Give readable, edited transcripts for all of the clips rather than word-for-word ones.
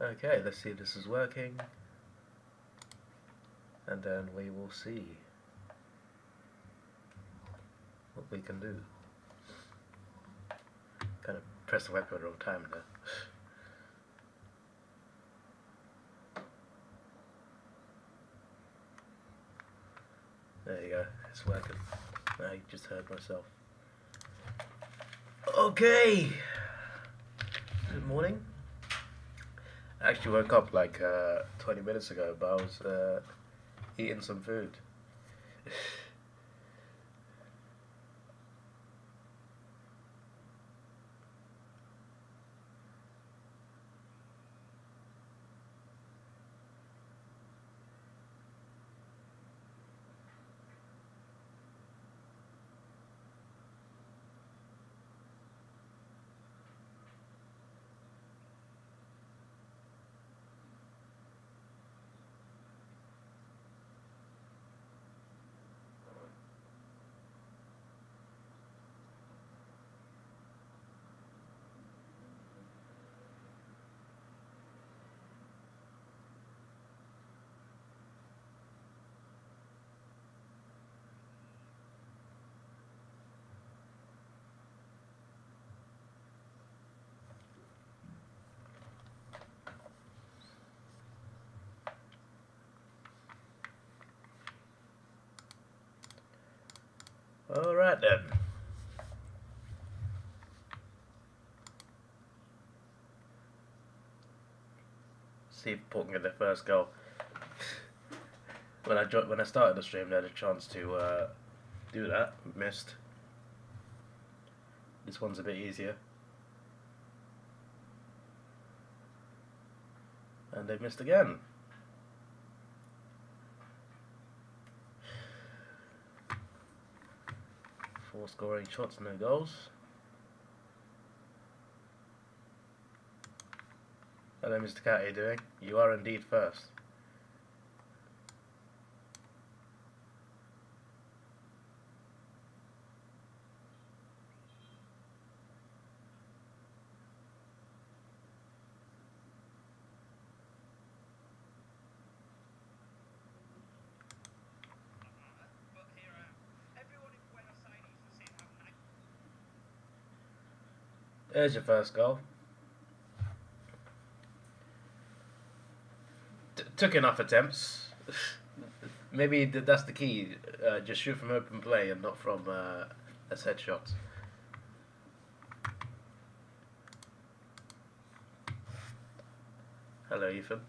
Okay, let's see if this is working, and then we will see what we can do. Kind of press the webcam at the wrong time there. There you go, it's working. I just heard myself. Okay! Good morning. I actually woke up like 20 minutes ago, but I was eating some food. Alright then. See if Paul can get their first goal. When I started the stream, they had a chance to do that. Missed. This one's a bit easier. And they missed again. Four scoring shots, no goals. Hello, Mr. Cat, how are you doing? You are indeed first. There's your first goal. Took enough attempts. Maybe that's the key. Just shoot from open play and not from a set shot. Hello, Ethan.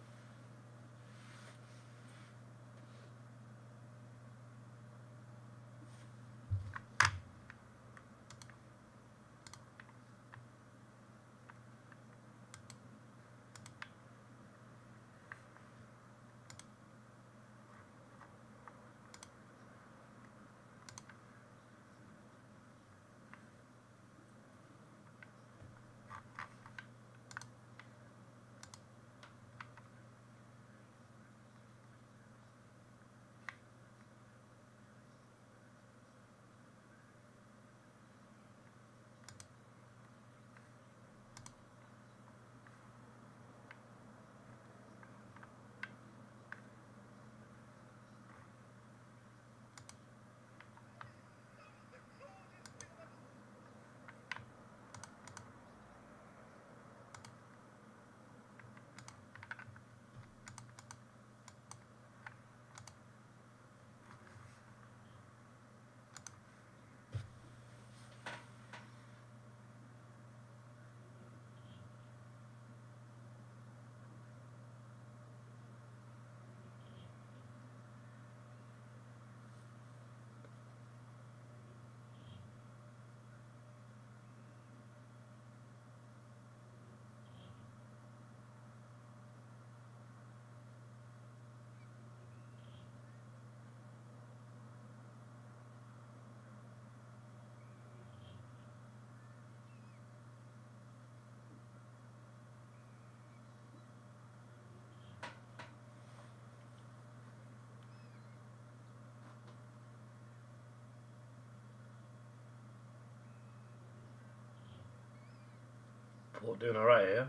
Paul doing alright here.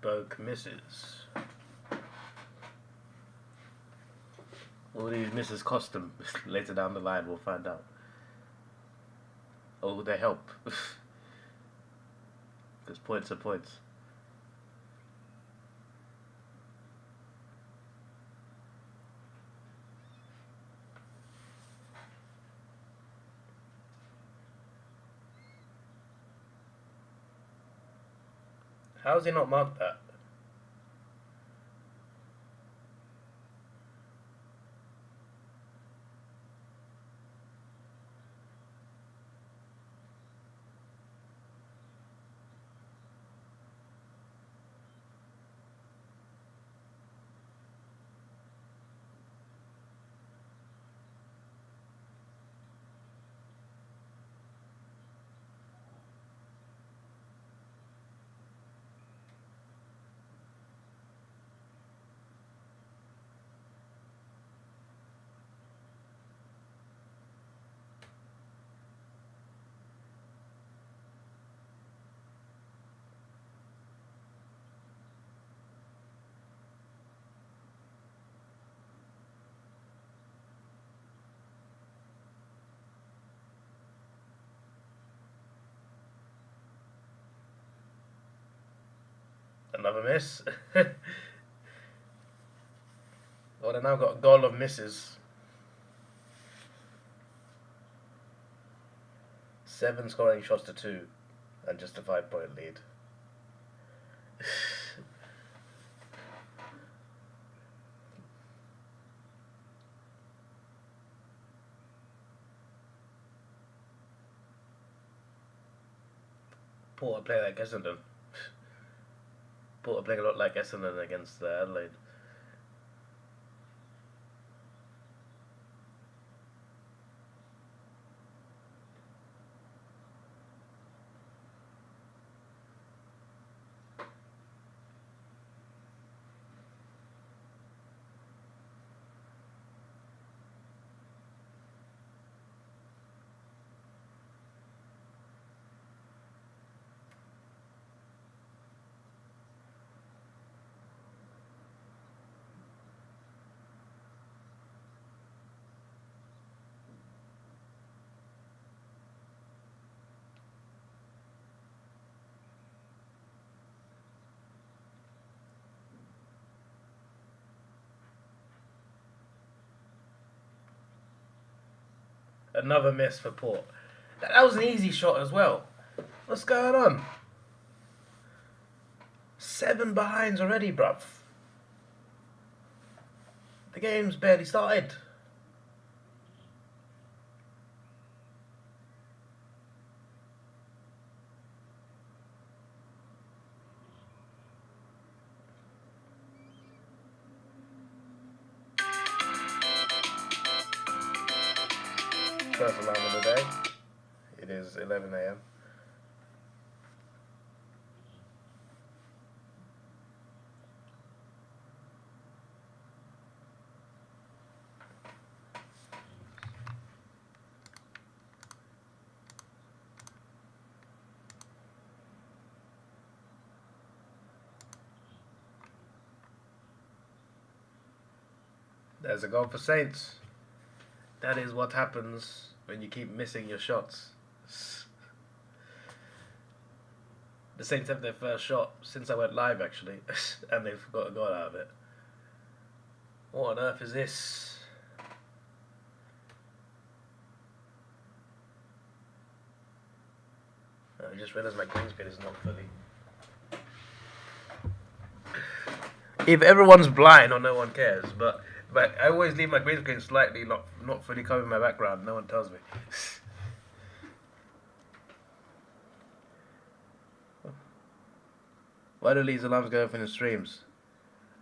bespoke misses. All these misses cost them. Later down the line, we'll find out. Oh, they help. Because points are points. How has he not marked that? Another miss. Well, they now got a goal of misses. 7 scoring shots to 2, and just a 5-point lead. Porter play like Essendon. Porter playing a lot like Essendon against Adelaide. Another miss for Port. That was an easy shot as well. What's going on? 7 behinds already, bruv. The game's barely started. First alarm of the day. It is 11 AM. There's a goal for Saints. That is what happens when you keep missing your shots. The Saints have their first shot since I went live, actually, and they've got a goal out of it. What on earth is this? I just realised my green screen is not fully. If everyone's blind or no one cares, but I always leave my green screen slightly not fully covering my background. No one tells me. Why do these alarms go off in the streams?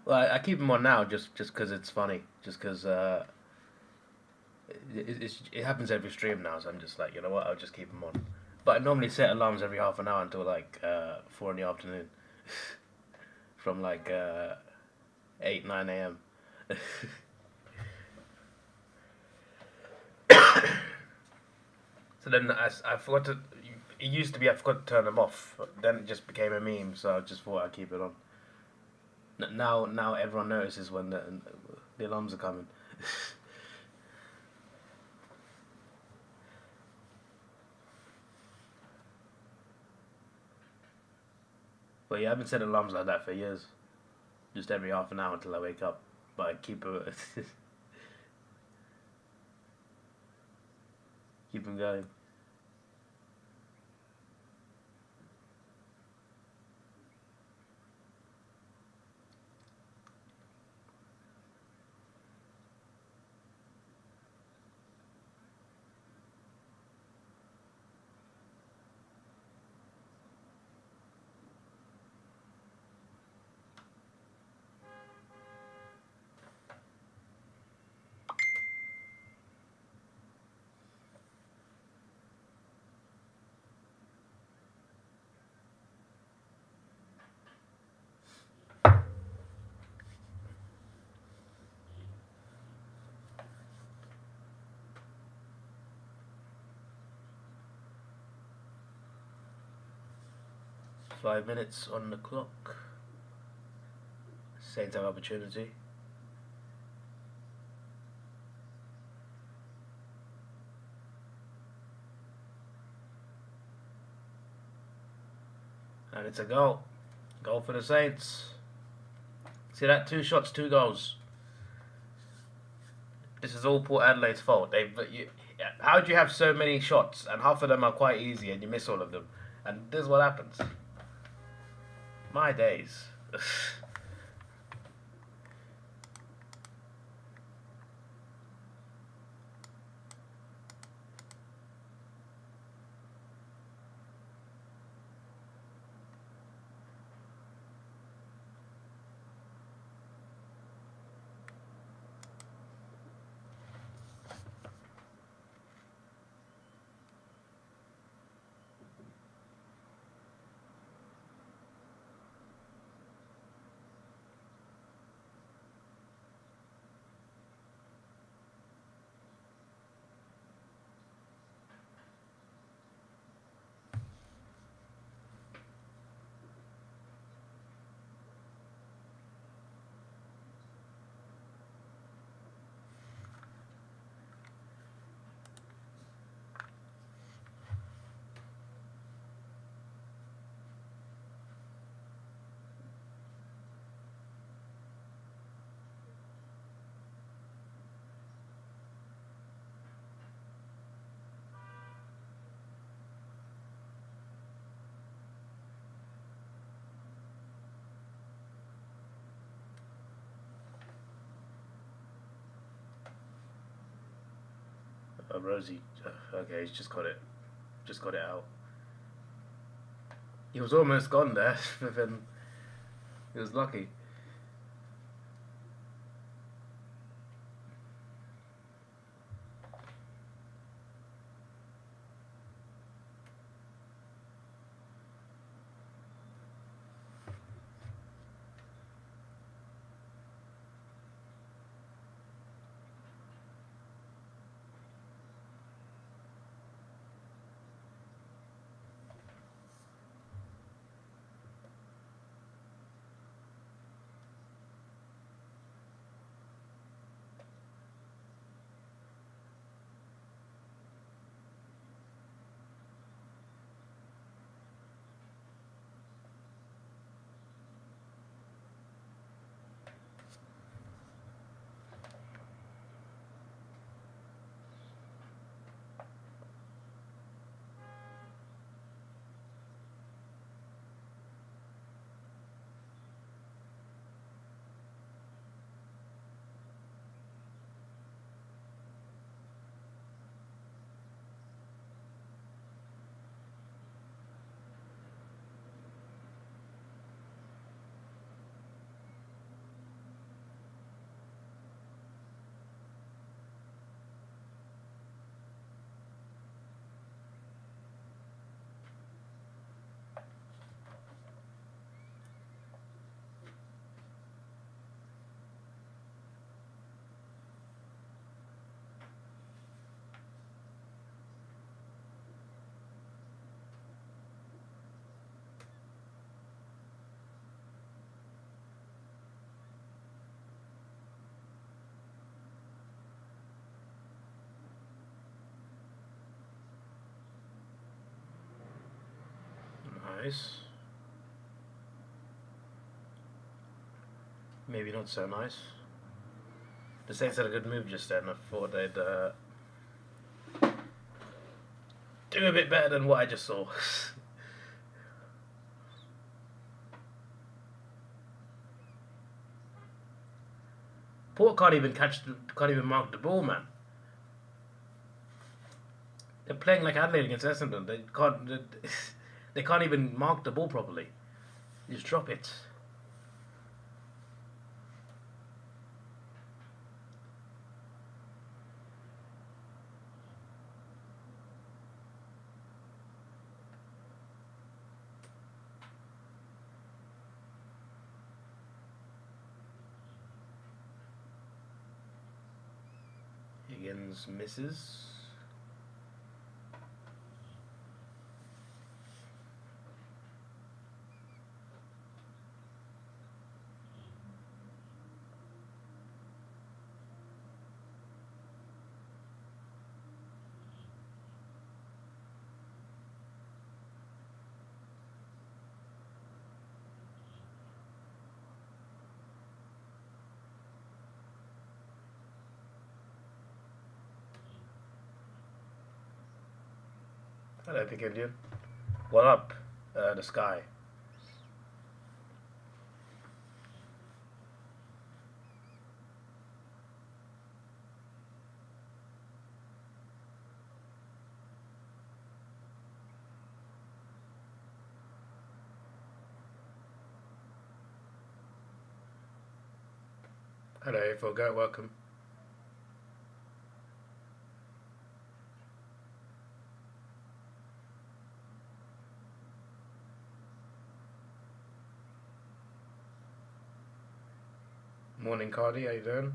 Well, I keep them on now just because it's funny. Just because it happens every stream now, so I'm just like, you know what, I'll just keep them on. But I normally set alarms every half an hour until like 4 in the afternoon. From like 8, 9 AM. So then I forgot to. It used to be I forgot to turn them off. But then it just became a meme, so I just thought I'd keep it on. Now everyone notices when the alarms are coming. But yeah, I've been setting alarms like that for years. Just every half an hour until I wake up. But I keep it, keep them going. Five minutes on the clock. Same time opportunity. And it's a goal. Goal for the Saints. See that? 2 shots, 2 goals. This is all Port Adelaide's fault. How do you have so many shots and half of them are quite easy and you miss all of them? And this is what happens. My days. Oh, Rosie. Okay, he's just got it. Just got it out. He was almost gone there, but then he was lucky. nice. Maybe not so nice. The Saints had a good move just then. I thought they'd do a bit better than what I just saw. Port can't even mark the ball, man. They're playing like Adelaide against Essendon. They can't even mark the ball properly. Just drop it. Higgins misses. Hello, Big Indian. What up, the sky? Hello, AFL, welcome. Morning, Cardi. How you doing?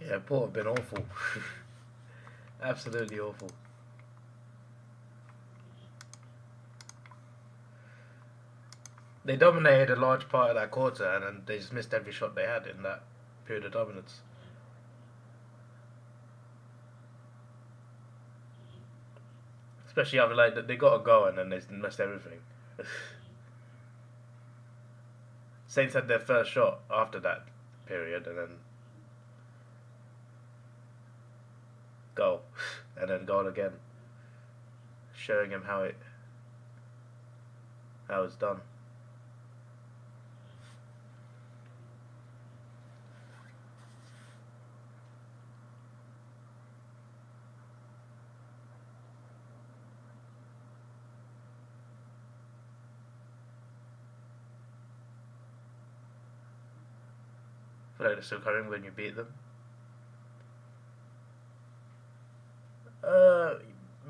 Yeah, Port have been awful. Absolutely awful. They dominated a large part of that quarter, and then they just missed every shot they had in that period of dominance. Especially after like they got a goal and then they missed everything. Saints had their first shot after that period, and then goal, and then goal again, showing him how it's done. I feel like they're still coming when you beat them.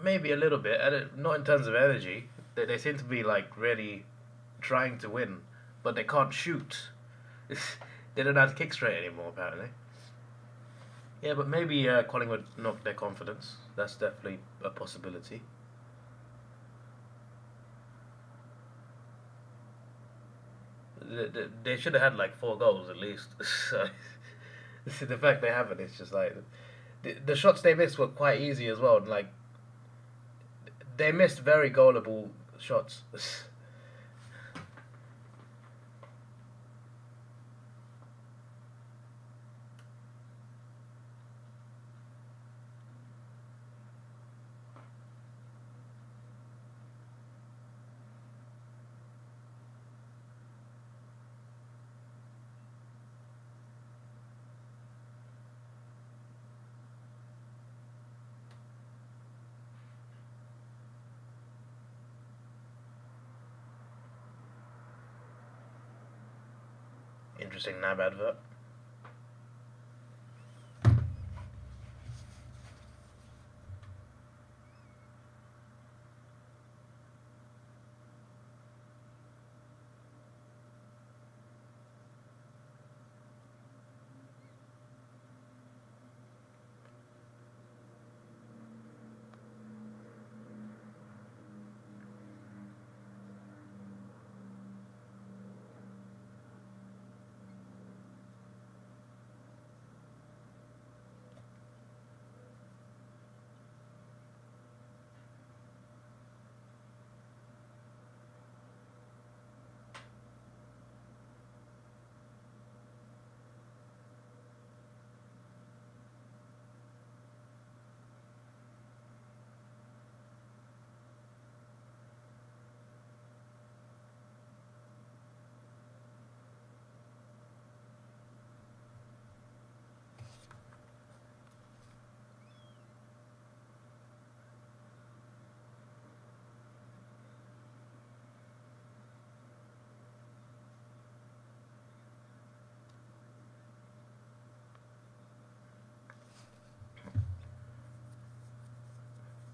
Maybe a little bit. Not in terms of energy. They seem to be like really trying to win, but they can't shoot. They don't have to kick straight anymore, apparently. Yeah, but maybe Collingwood knocked their confidence. That's definitely a possibility. They should have had like 4 goals at least. So the fact they haven't, it's just like the shots they missed were quite easy as well. Like they missed very goalable shots. interesting NAB advert.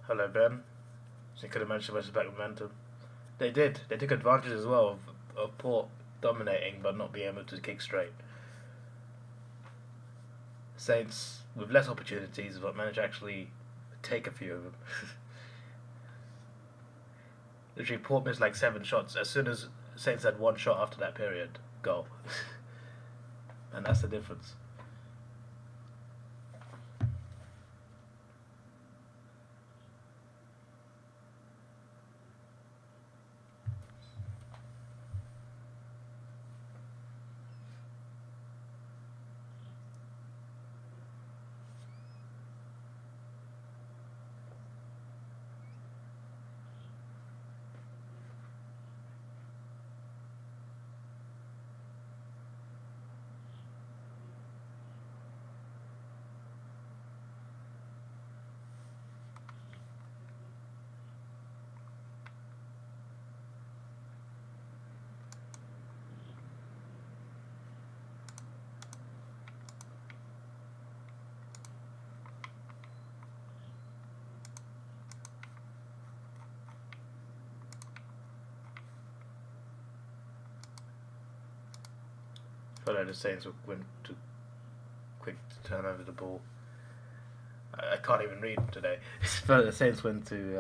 Hello, Ben. So you could have managed to back momentum. They did. They took advantage as well of Port dominating but not being able to kick straight. Saints with less opportunities but managed to actually take a few of them. Literally, Port missed like 7 shots. As soon as Saints had 1 shot after that period, goal. And that's the difference. I feel like the Saints went too quick to turn over the ball. I can't even read today. I feel like the Saints went too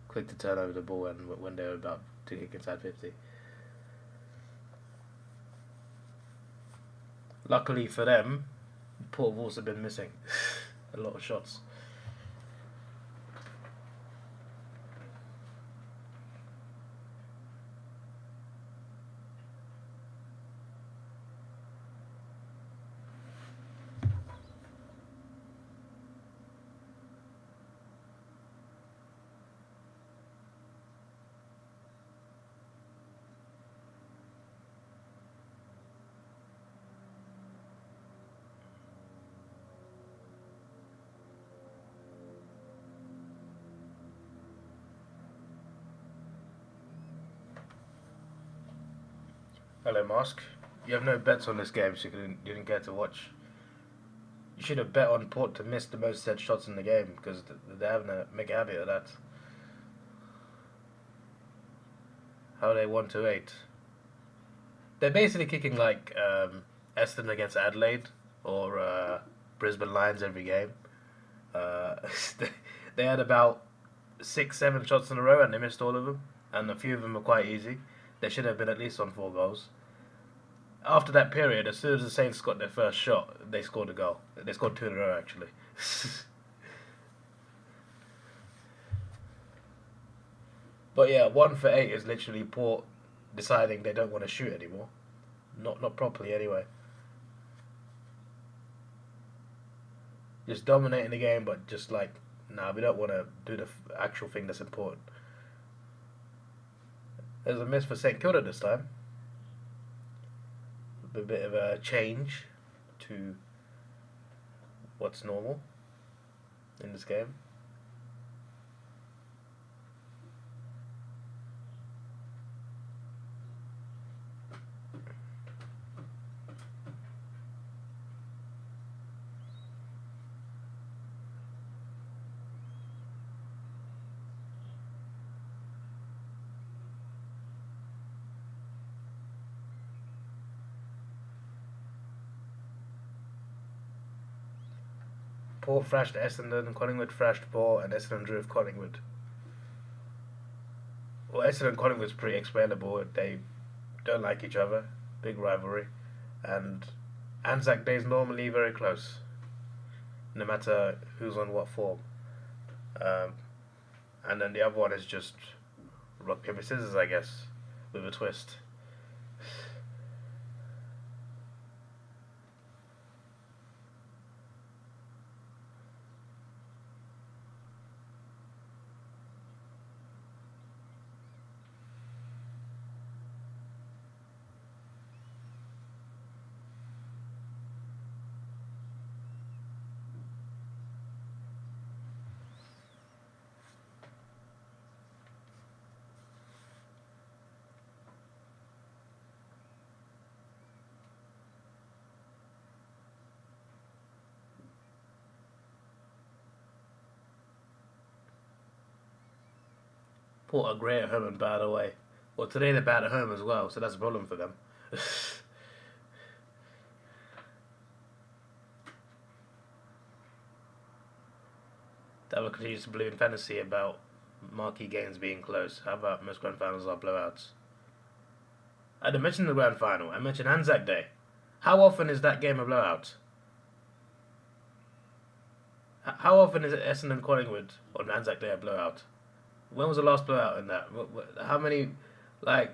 quick to turn over the ball and when they were about to kick inside 50. Luckily for them, Port have also been missing a lot of shots. Hello, Mask. You have no bets on this game, so you didn't get to watch. You should have bet on Port to miss the most set shots in the game because they're having a make a habit of that. How are they 1-8? They're basically kicking like Eston against Adelaide or Brisbane Lions every game. They had about 6-7 shots in a row and they missed all of them, and a few of them were quite easy. They should have been at least on 4 goals. After that period, as soon as the Saints got their first shot, they scored a goal. They scored 2 in a row, actually. But yeah, 1 for 8 is literally Port deciding they don't want to shoot anymore. Not properly, anyway. Just dominating the game, but just like, nah, we don't want to do the actual thing that's important. There's a miss for St Kilda this time. A bit of a change to what's normal in this game. Port thrashed Essendon, Collingwood thrashed Port, and Essendon drew with Collingwood. Well, Essendon and Collingwood's pretty explainable. They don't like each other, big rivalry, and Anzac Day is normally very close, no matter who's on what form. And then the other one is just rock, paper, scissors, I guess, with a twist. Port are great at home and bad away. Well, today they're bad at home as well, so that's a problem for them. That will continue to balloon fantasy about marquee games being close. How about most grand finals are blowouts? I didn't mention the grand final. I mentioned Anzac Day. How often is that game a blowout? How often is Essendon Collingwood on Anzac Day a blowout? When was the last blowout in that? How many, like...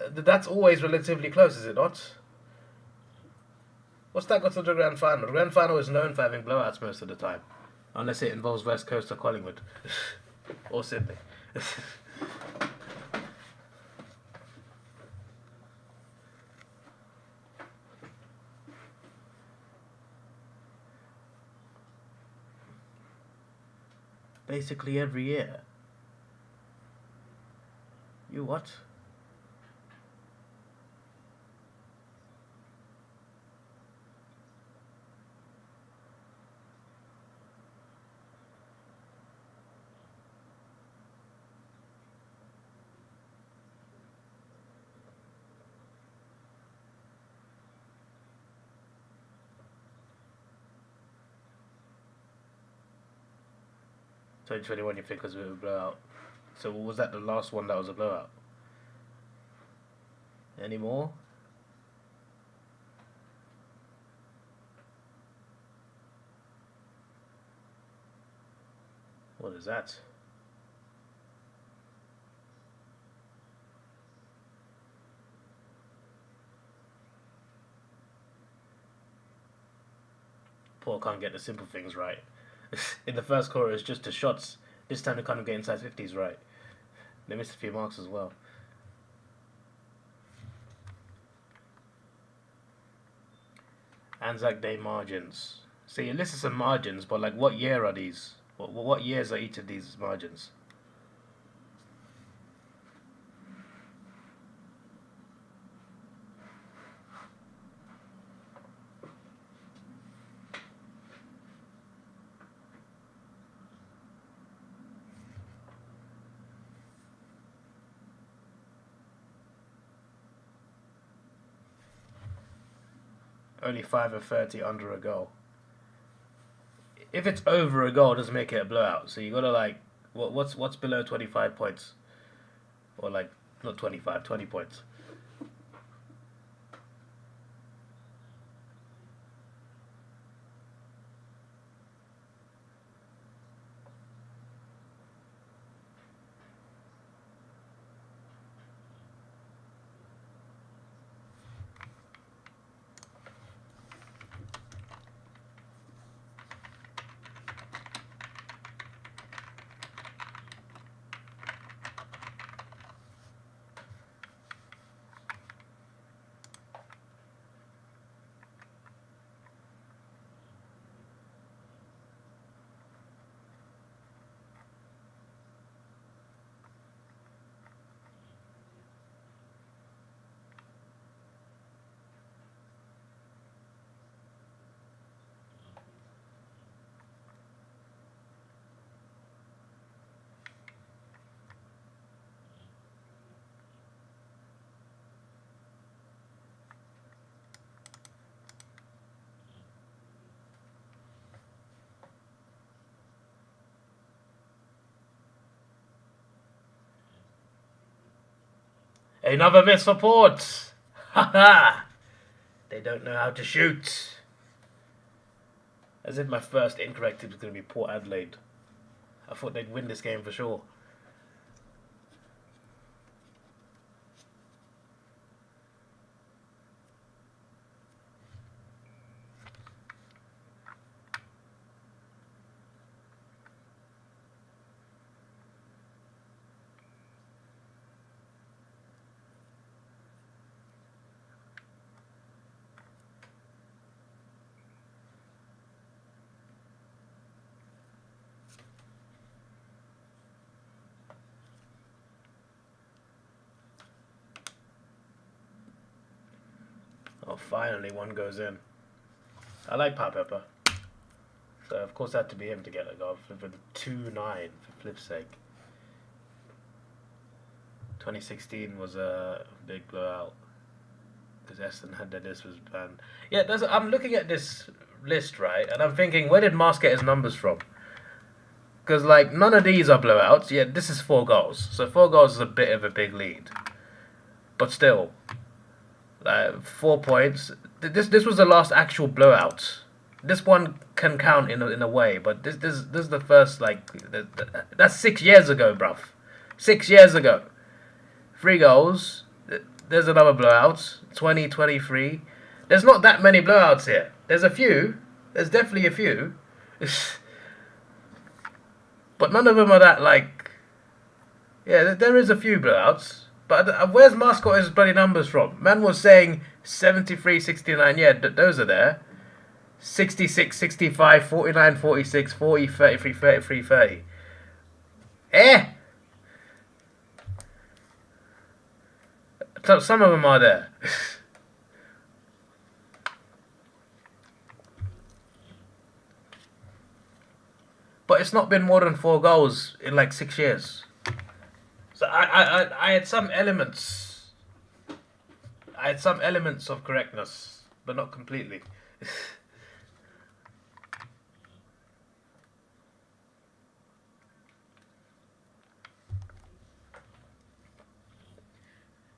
That's always relatively close, is it not? What's that got to the grand final? The grand final is known for having blowouts most of the time. Unless it involves West Coast or Collingwood. Or Sydney. Basically every year. You what? So 2021 you think was a bit of a blowout. So was that the last one that was a blowout? Any more? What is that? Paul can't get the simple things right. In the first quarter, it's just the shots. This time they can't get inside 50s right. They missed a few marks as well. Anzac Day margins. So you listed some margins, but like what year are these? What years are each of these margins? Only 5 of 30 under a goal. If it's over a goal, it doesn't make it a blowout. So you gotta like, what's below 25 points, or like not 25, 20 points. Another miss for Port. Ha ha! They don't know how to shoot. As if my first incorrect tip was going to be Port Adelaide. I thought they'd win this game for sure. Oh, finally one goes in. I like Pat Pepper. So, of course, it had to be him to get a goal for the 2-9, for flip's sake. 2016 was a big blowout. Because Eston had that this was banned. Yeah, I'm looking at this list, right? And I'm thinking, where did Mars get his numbers from? Because, like, none of these are blowouts. Yeah, this is 4 goals. So 4 goals is a bit of a big lead. But still, 4 points. This was the last actual blowout. This one can count in a way, but this is the first, like, that's 6 years ago, bruv. 6 years ago. 3 goals. There's another blowout. 2023. There's not that many blowouts here. There's a few. There's definitely a few. But none of them are that, like... Yeah, there is a few blowouts. But where's Mascot his bloody numbers from? Man was saying 73, 69. Yeah, those are there. 66, 65, 49, 46, 40, 33, 33, 30. Some of them are there. But it's not been more than 4 goals in like 6 years. So I had some elements. I had some elements of correctness, but not completely.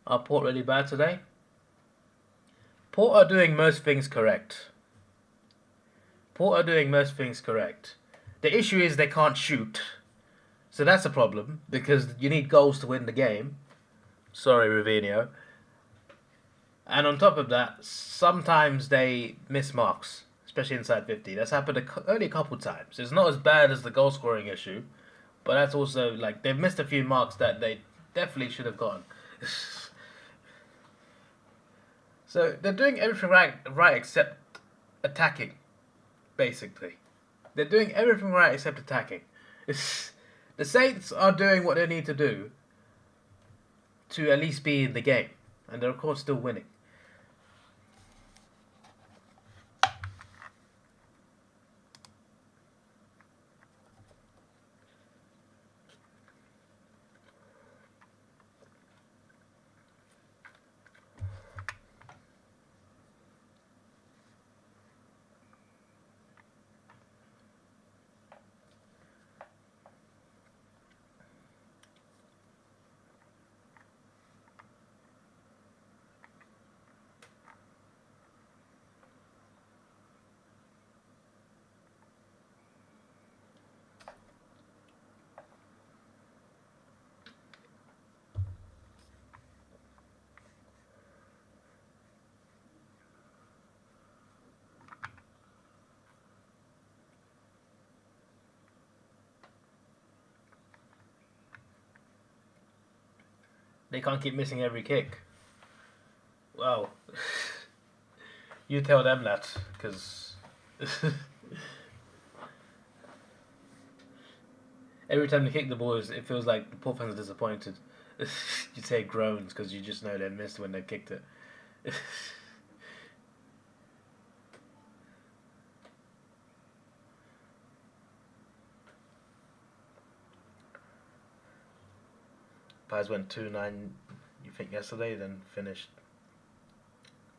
Are Port really bad today? Port are doing most things correct. Port are doing most things correct. The issue is they can't shoot. So that's a problem, because you need goals to win the game. Sorry, Ravinho. And on top of that, sometimes they miss marks, especially inside 50. That's happened only a couple times. It's not as bad as the goal scoring issue, but that's also, like, they've missed a few marks that they definitely should have gotten. So they're doing everything right except attacking, basically. They're doing everything right except attacking. The Saints are doing what they need to do to at least be in the game, and they're of course still winning. They can't keep missing every kick. Well, you tell them that, because every time they kick the ball, it feels like the poor fans are disappointed. You say groans because you just know they missed when they kicked it. Pies went 2-9, you think, yesterday, then finished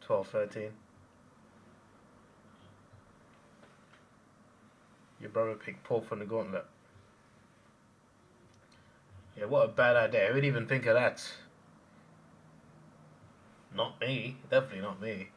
12-13. Your brother picked Paul from the gauntlet. Yeah, what a bad idea. Who would even think of that? Not me. Definitely not me.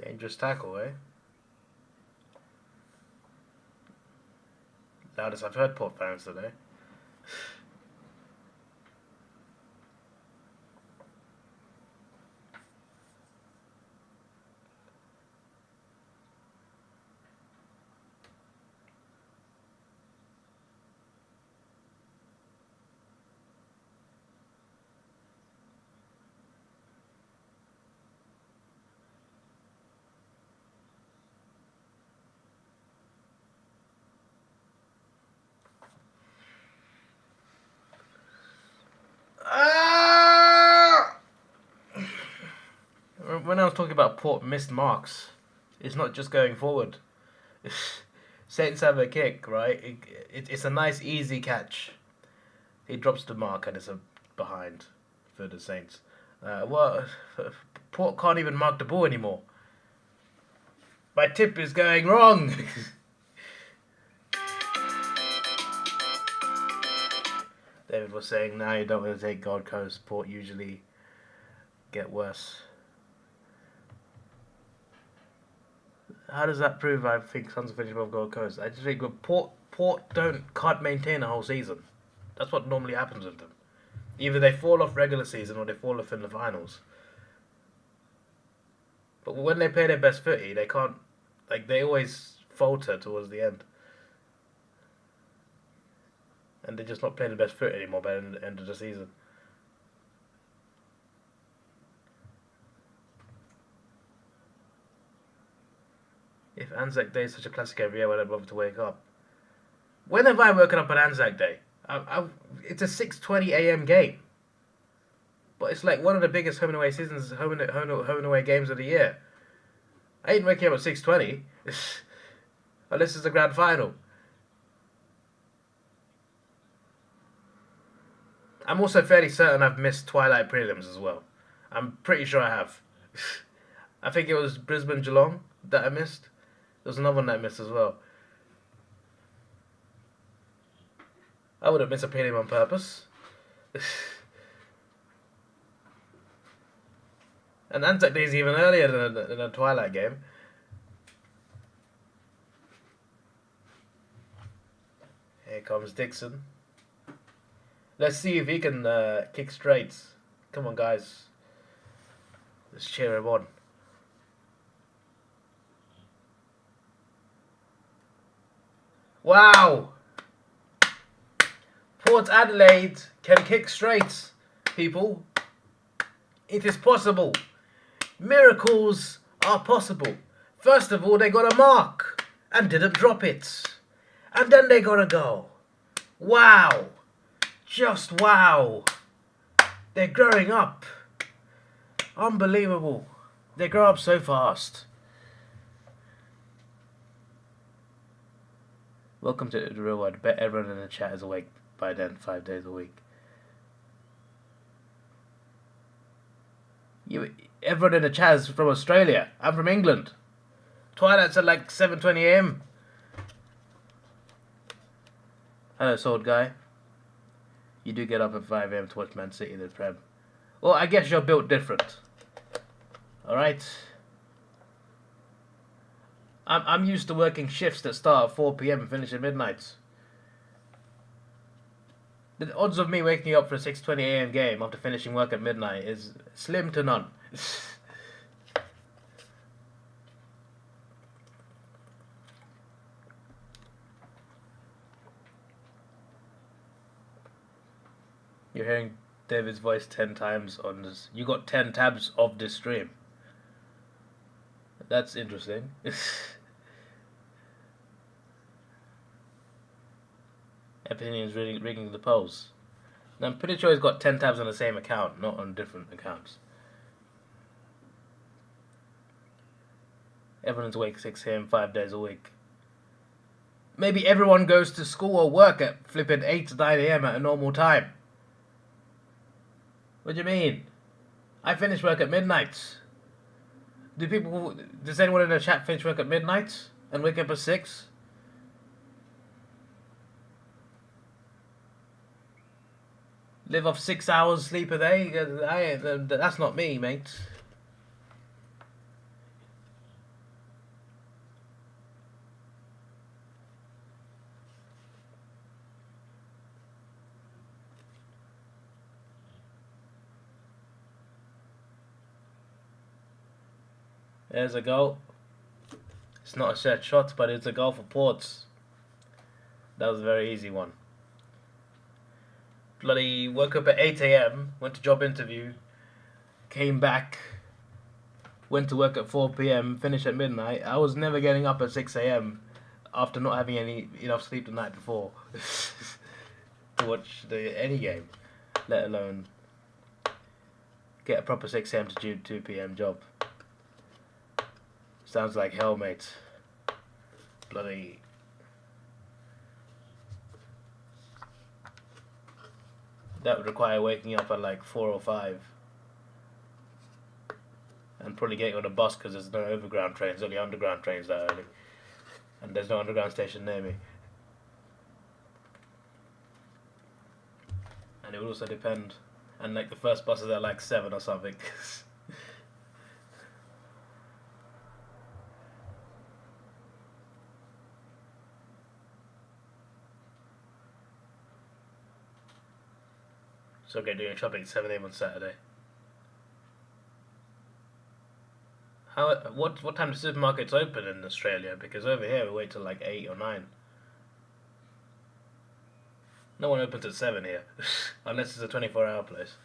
Dangerous tackle, eh? Loudest I've heard Port fans today. When I was talking about Port missed marks, it's not just going forward. Saints have a kick, right? It's a nice, easy catch. He drops the mark and it's a behind for the Saints. Port can't even mark the ball anymore. My tip is going wrong. David was saying, now you don't want to take Gold Coast. Port usually get worse. How does that prove I think Suns will finish above Gold Coast? I just think Port can't maintain a whole season. That's what normally happens with them. Either they fall off regular season or they fall off in the finals. But when they play their best footy, they can't. Like, they always falter towards the end. And they're just not playing the best foot anymore by the end of the season. If Anzac Day is such a classic every year, why don't I bother to wake up? When have I woken up on Anzac Day? It's a 6:20 a.m. game. But it's like one of the biggest home and away seasons, home and away games of the year. I ain't waking up at 6:20. Unless it's the grand final. I'm also fairly certain I've missed Twilight prelims as well. I'm pretty sure I have. I think it was Brisbane Geelong that I missed. There was another one that I missed as well. I wouldn't miss a prelim on purpose. And Anzac Day is even earlier than a Twilight game. Here comes Dixon. Let's see if he can kick straights. Come on, guys. Let's cheer him on. Wow! Port Adelaide can kick straight, people. It is possible. Miracles are possible. First of all, they got a mark and didn't drop it. And then they got a goal. Wow! Just wow. They're growing up. Unbelievable. They grow up so fast. Welcome to the real world. I bet everyone in the chat is awake by then, 5 days a week. Everyone in the chat is from Australia. I'm from England. Twilight's at like 7:20 a.m. Hello, Sword Guy. You do get up at 5 a.m. to watch Man City in the Prem. Well, I guess you're built different. Alright? I'm used to working shifts that start at 4 p.m. and finish at midnight. The odds of me waking up for a 6:20 a.m. game after finishing work at midnight is slim to none. You're hearing David's voice 10 times on this. You got 10 tabs of this stream. That's interesting. Opinions rigging the polls. Now, I'm pretty sure he's got 10 tabs on the same account, not on different accounts. Everyone's awake 6 a.m. 5 days a week. Maybe everyone goes to school or work at flipping 8 to 9 a.m. at a normal time. What do you mean? I finish work at midnight. Does anyone in the chat finish work at midnight and wake up at 6? Live off 6 hours sleep a day? That's not me, mate. There's a goal. It's not a set shot, but it's a goal for Ports. That was a very easy one. Bloody woke up at 8 a.m, went to job interview, came back, went to work at 4 p.m, finished at midnight. I was never getting up at 6 a.m. after not having enough sleep the night before to watch any game, let alone get a proper 6 a.m. to 2 p.m. job. Sounds like hell, mate. Bloody... That would require waking up at like 4 or 5. And probably getting on a bus because there's no overground trains, only underground trains that early. And there's no underground station near me. And it would also depend. And like the first bus is at like 7 or something. So okay, doing shopping at 7 a.m. on Saturday. What time do supermarkets open in Australia? Because over here we wait till like 8 or 9. No one opens at 7 here, unless it's a 24-hour place.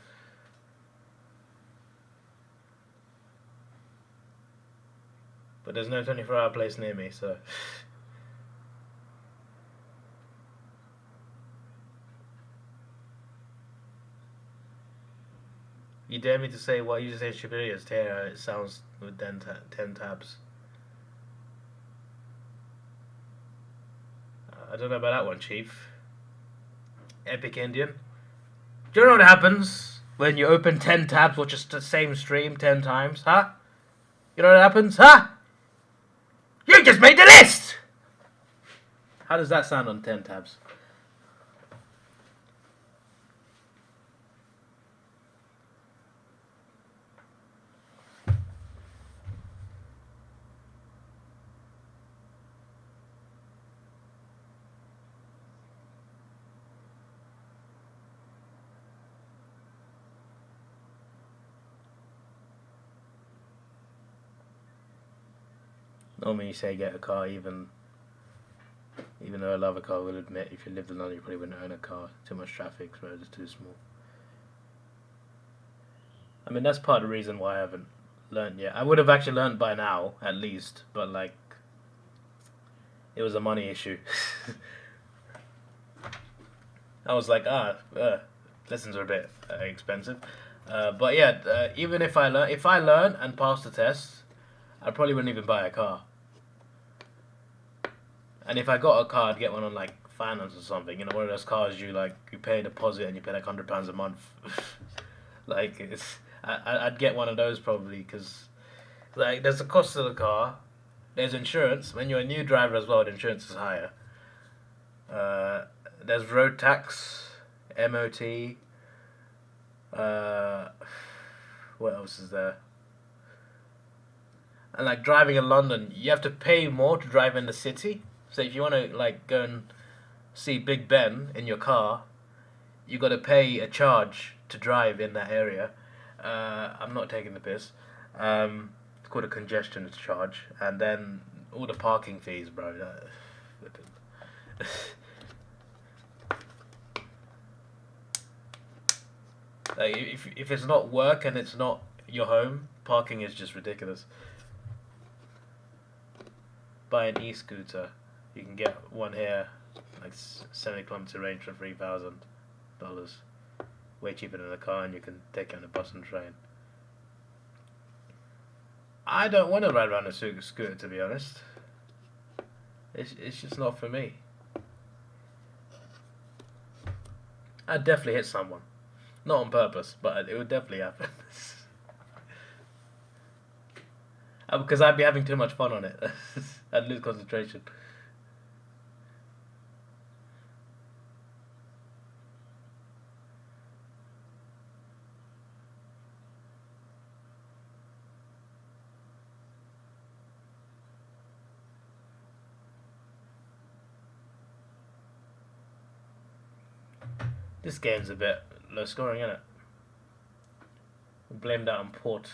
But there's no 24-hour place near me, so... You dare me to say what you say superior Terra, it sounds with 10 tabs. I don't know about that one, Chief. Epic Indian. Do you know what happens when you open 10 tabs, which is the same stream 10 times, huh? You know what happens, huh? You just made the list! How does that sound on 10 tabs? Normally you say get a car, even though I love a car, I will admit if you lived in London you probably wouldn't own a car. Too much traffic, roads are too small. I mean, that's part of the reason why I haven't learnt yet. I would have actually learnt by now, at least, but like, it was a money issue. I was like, lessons are a bit expensive. But yeah, even if I learn and pass the test, I probably wouldn't even buy a car. And if I got a car, I'd get one on like finance or something. You know, one of those cars you pay a deposit and you pay like £100 a month. Like I'd get one of those probably because like there's the cost of the car, there's insurance. When you're a new driver as well, the insurance is higher. There's road tax, MOT. What else is there? And like driving in London, you have to pay more to drive in the city. So if you want to like go and see Big Ben in your car, you got to pay a charge to drive in that area. I'm not taking the piss. It's called a congestion charge, and then all the parking fees, bro. Like if it's not work and it's not your home, parking is just ridiculous. Buy an e-scooter. You can get one here, like 70-kilometer range for $3,000. Way cheaper than a car, and you can take it on a bus and train. I don't want to ride around a scooter, to be honest. It's just not for me. I'd definitely hit someone. Not on purpose, but it would definitely happen. Because I'd be having too much fun on it. I'd lose concentration. This game's a bit low scoring, isn't it? Blame that on port.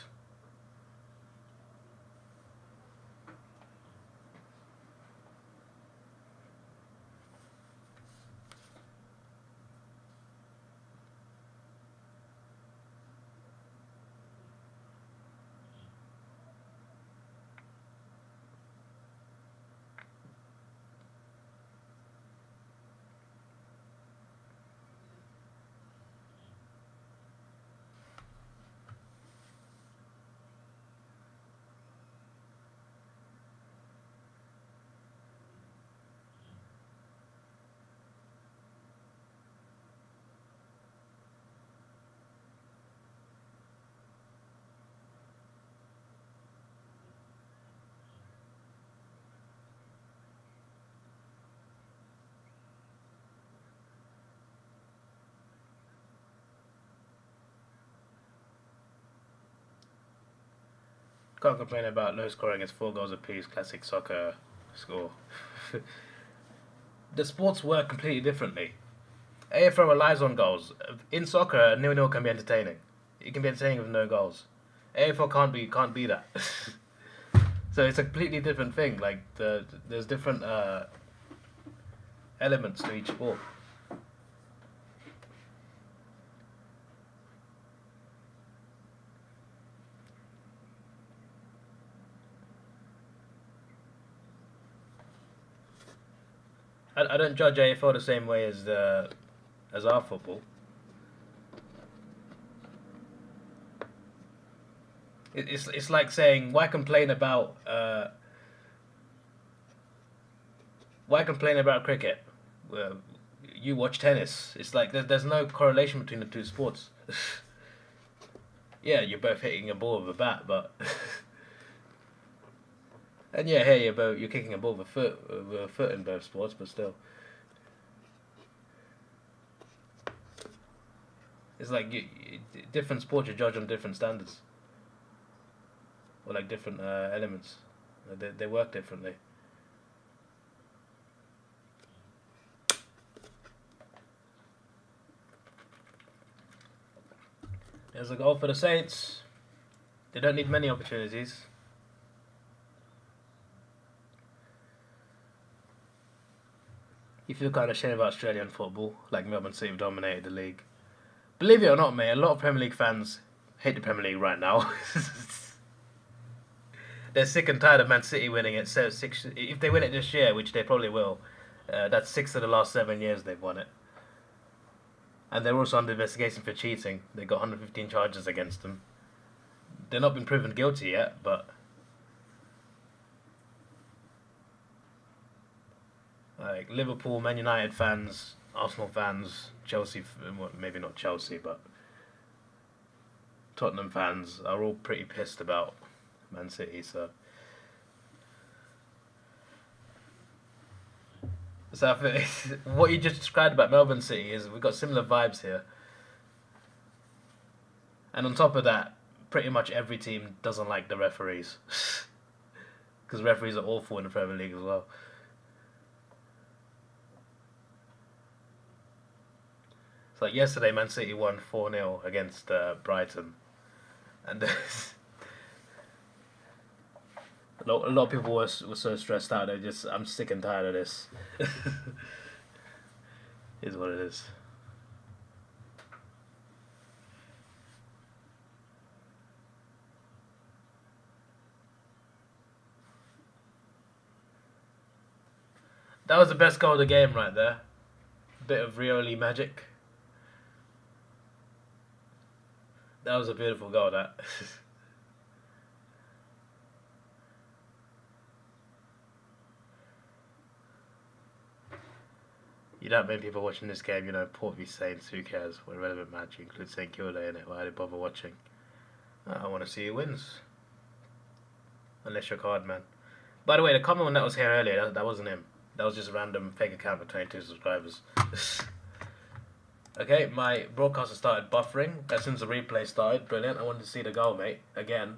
Can't complain about low scoring. It's 4 goals apiece. Classic soccer score. The sports work completely differently. AFL relies on goals. In soccer, 0-0 can be entertaining. It can be entertaining with no goals. AFL can't be that. So it's a completely different thing. Like there's different elements to each sport. I don't judge AFL the same way as our football. It's like saying why complain about cricket? Well, you watch tennis. It's like there's no correlation between the two sports. Yeah, you're both hitting a ball with a bat, but and yeah, hey, you're kicking a ball with a foot in both sports, but still, it's like different sports you judge on different standards, or like different elements. They work differently. There's a goal for the Saints. They don't need many opportunities. You feel kind of shame about Australian football, like Melbourne City have dominated the league. Believe it or not, mate, a lot of Premier League fans hate the Premier League right now. They're sick and tired of Man City winning it. So if they win it this year, which they probably will, that's 6 of the last 7 years they've won it. And they're also under investigation for cheating. They got 115 charges against them. They're not been proven guilty yet, but like Liverpool, Man United fans, Arsenal fans, Chelsea, well, maybe not Chelsea, but Tottenham fans are all pretty pissed about Man City. So I think what you just described about Melbourne City is we've got similar vibes here. And on top of that, pretty much every team doesn't like the referees. Because referees are awful in the Premier League as well. It's like yesterday, Man City won 4-0 against Brighton. And a lot of people were so stressed out. I'm sick and tired of this. Is what it is. That was the best goal of the game right there. Bit of Rioli magic. That was a beautiful goal, that. You don't have many people watching this game, you know, Port v Saints, who cares? What a relevant match, you include St Kilda in it, why did bother watching? I want to see who wins. Unless you're card man. By the way, the comment one that was here earlier, that wasn't him. That was just a random fake account with 22 subscribers. Okay, my broadcaster started buffering as soon as the replay started. Brilliant. I wanted to see the goal, mate. Again.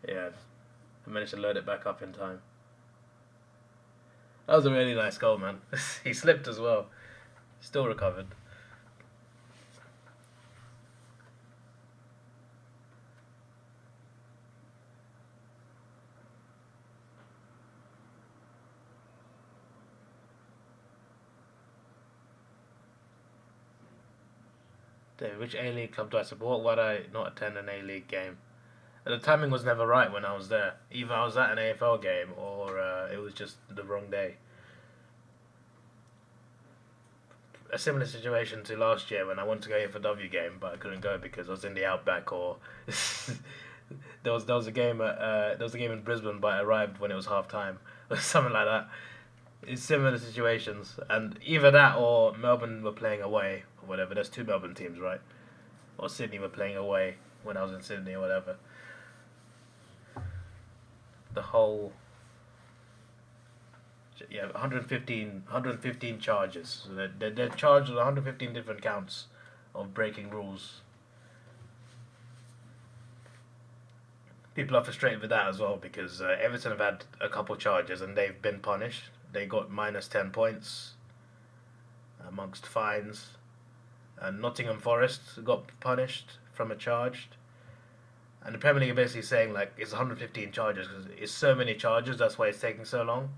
Yeah, I managed to load it back up in time. That was a really nice goal, man. He slipped as well. Still recovered. David, which A-League club do I support? Why do I not attend an A-League game? The timing was never right when I was there. Either I was at an AFL game or it was just the wrong day. A similar situation to last year when I wanted to go here for W game, but I couldn't go because I was in the outback, or there was a game in Brisbane, but I arrived when it was half time or something like that. It's similar situations, and either that or Melbourne were playing away or whatever. There's two Melbourne teams, right? Or Sydney were playing away when I was in Sydney or whatever. The whole, yeah, 115 charges. So they're charged with 115 different counts of breaking rules. People are frustrated with that as well because Everton have had a couple charges and they've been punished. They got minus 10 points amongst fines. And Nottingham Forest got punished from a charge. And the Premier League are basically saying like it's 115 charges because it's so many charges, that's why it's taking so long.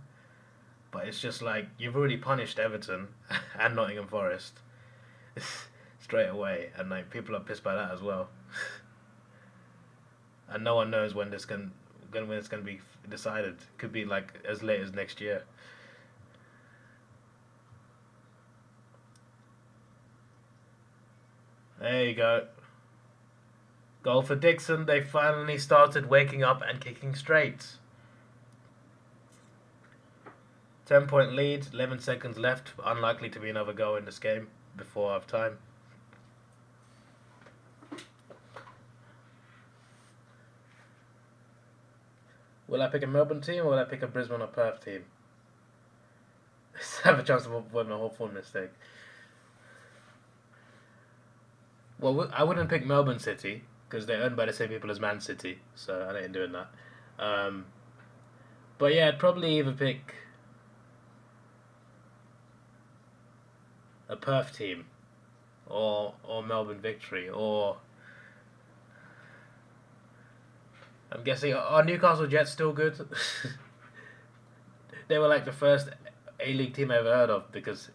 But it's just like you've already punished Everton and Nottingham Forest straight away, and like people are pissed by that as well. And no one knows when it's going to be decided. Could be like as late as next year. There you go. Goal for Dixon. They finally started waking up and kicking straight. 10-point lead, 11 seconds left. Unlikely to be another goal in this game before half time. Will I pick a Melbourne team or will I pick a Brisbane or Perth team? Have a chance of avoiding a Hawthorn mistake. Well, I wouldn't pick Melbourne City because they're owned by the same people as Man City, so I ain't doing that. But yeah, I'd probably either pick a Perth team or Melbourne Victory, or I'm guessing, are Newcastle Jets still good? They were like the first A-League team I ever heard of because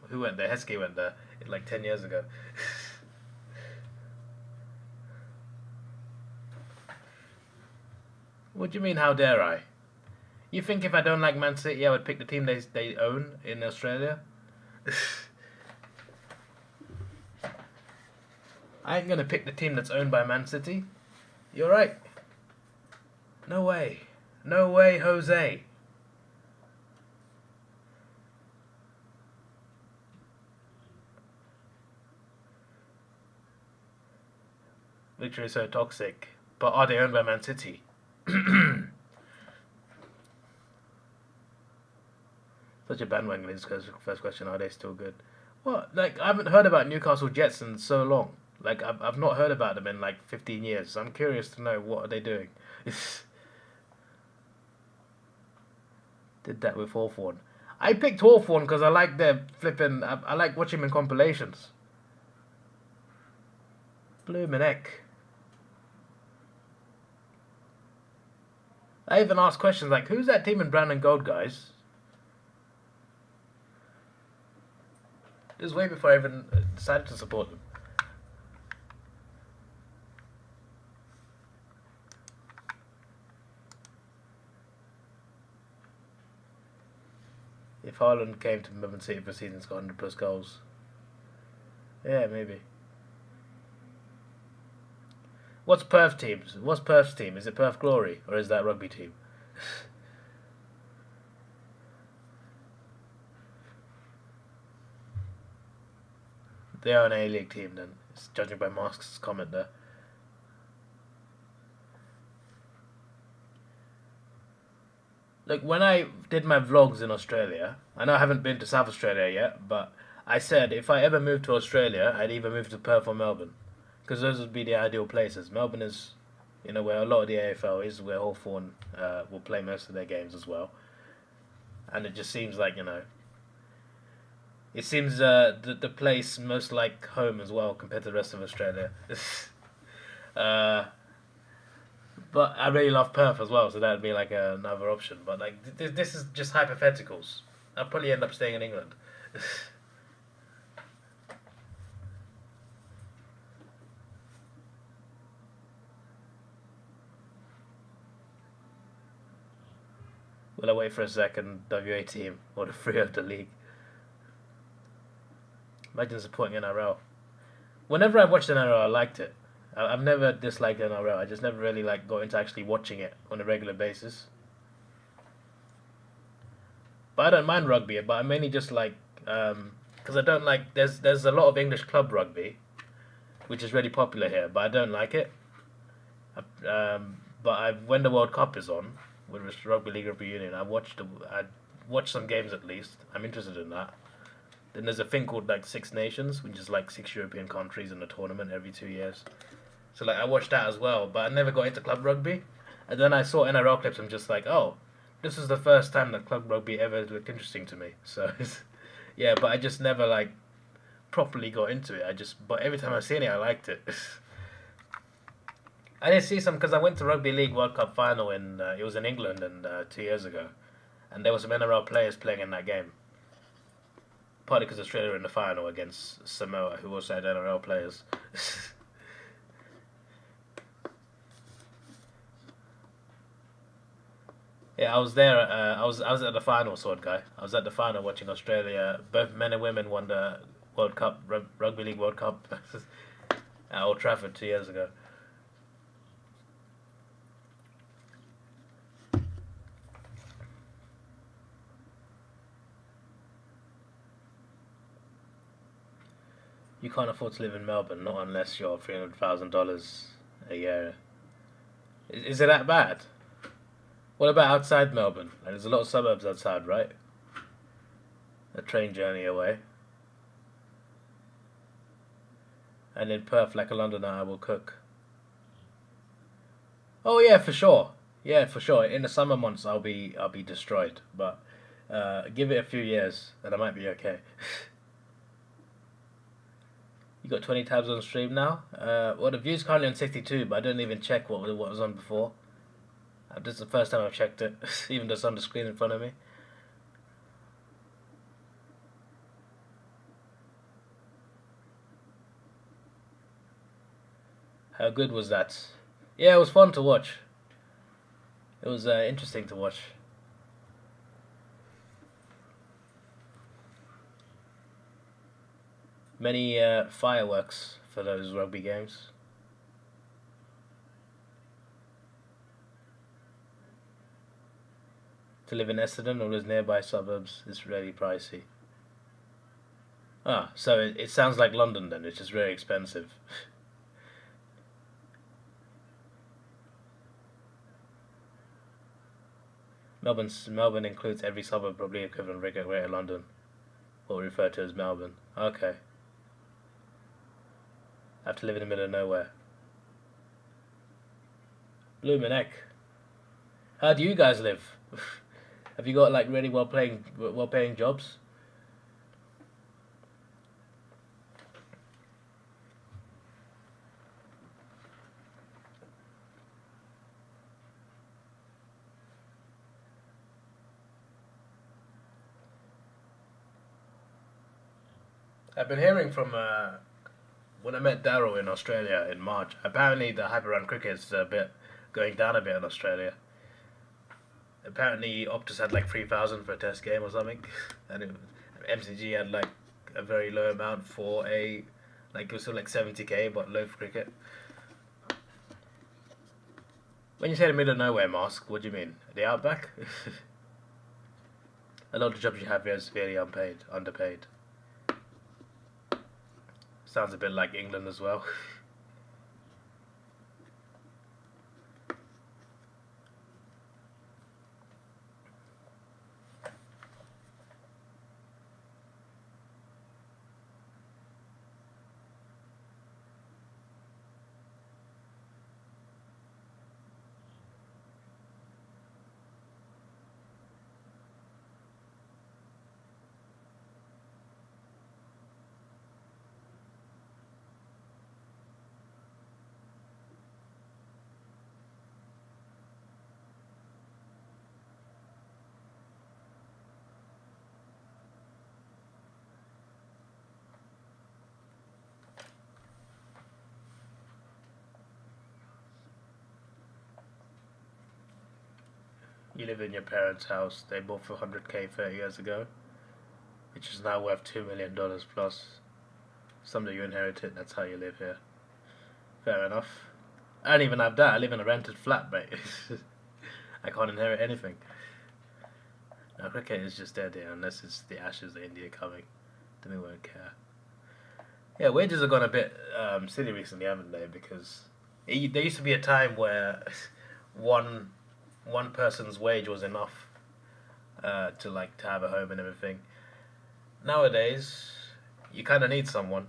who went there? Heskey went there like 10 years ago. What do you mean, how dare I? You think if I don't like Man City, I would pick the team they own in Australia? I ain't gonna pick the team that's owned by Man City. You're right. No way. No way, Jose. Victory is so toxic. But are they owned by Man City? Such a bandwagon is first question, are they still good? What? Like, I haven't heard about Newcastle Jets in so long. Like, I've not heard about them in like 15 years. So I'm curious to know, what are they doing? Did that with Hawthorn. I picked Hawthorn because I like their flipping... I like watching them in compilations. Bloomin' heck. I even asked questions like, who's that team in brown and gold, guys? This was way before I even decided to support them. If Haaland came to Melbourne City for a season, got 100 plus goals. Yeah, maybe. What's Perth's team? Is it Perth Glory or is that rugby team? They are an A-League team then, judging by Mark's comment there. Look, when I did my vlogs in Australia, I know I haven't been to South Australia yet, but I said if I ever moved to Australia, I'd either move to Perth or Melbourne, because those would be the ideal places. Melbourne is, where a lot of the AFL is, where Hawthorn will play most of their games as well, and it just seems like it seems the place most like home as well compared to the rest of Australia. But I really love Perth as well, so that'd be like another option. But like this is just hypotheticals. I'll probably end up staying in England. Will I wait for a second WA team or the free of the league? Imagine supporting NRL. Whenever I've watched NRL, I liked it. I've never disliked NRL. I just never really got into actually watching it on a regular basis. But I don't mind rugby. But I mainly just because I don't like. There's a lot of English club rugby, which is really popular here, but I don't like it. When the World Cup is on, with Rugby League Rugby Union, I watched some games at least. I'm interested in that. Then there's a thing called Six Nations, which is 6 European countries in a tournament every 2 years. So I watched that as well, but I never got into club rugby. And then I saw NRL clips and just oh, this is the first time that club rugby ever looked interesting to me. So yeah, but I just never properly got into it. But every time I've seen it, I liked it. I did see some because I went to Rugby League World Cup final it was in England 2 years ago, and there were some NRL players playing in that game. Partly because Australia were in the final against Samoa, who also had NRL players. Yeah, I was there. I was at the final, Sword Guy. I was at the final watching Australia. Both men and women won the World Cup, Rugby League World Cup at Old Trafford 2 years ago. You can't afford to live in Melbourne, not unless you're $300,000 a year. Is it that bad? What about outside Melbourne? There's a lot of suburbs outside, right? A train journey away. And in Perth, like a Londoner, I will cook. Oh yeah, for sure. Yeah, for sure. In the summer months, I'll be destroyed. But give it a few years, and I might be okay. You got 20 tabs on stream now? Well, the view's currently on 62, but I didn't even check what was on before. This is the first time I've checked it, even though it's on the screen in front of me. How good was that? Yeah, it was fun to watch. It was interesting to watch. Many fireworks for those rugby games. To live in Essendon or those nearby suburbs is really pricey. Ah, so it sounds like London then, it's just very expensive. Melbourne includes every suburb probably equivalent to Greater London, what we refer to as Melbourne. Okay. I have to live in the middle of nowhere. Bloomin' heck. How do you guys live? Have you got really well-paying jobs? I've been hearing from when I met Daryl in Australia in March. Apparently, the hype around cricket is going down a bit in Australia. Apparently, Optus had like 3,000 for a test game or something, and MCG had like a very low amount for a like it was still like 70k, but low for cricket. When you say the middle of nowhere, Mask, what do you mean? The outback? A lot of jobs you have here is severely underpaid. Sounds a bit like England as well. You live in your parents' house. They bought for 100k 30 years ago, which is now worth $2 million plus. Someday you inherit it. That's how you live here. Fair enough. I don't even have that. I live in a rented flat, mate. I can't inherit anything. Now cricket is just dead here unless it's the Ashes of India coming. Then we won't care. Yeah, wages have gone a bit silly recently, haven't they? Because there used to be a time where one person's wage was enough to have a home and everything. Nowadays, you kind of need someone.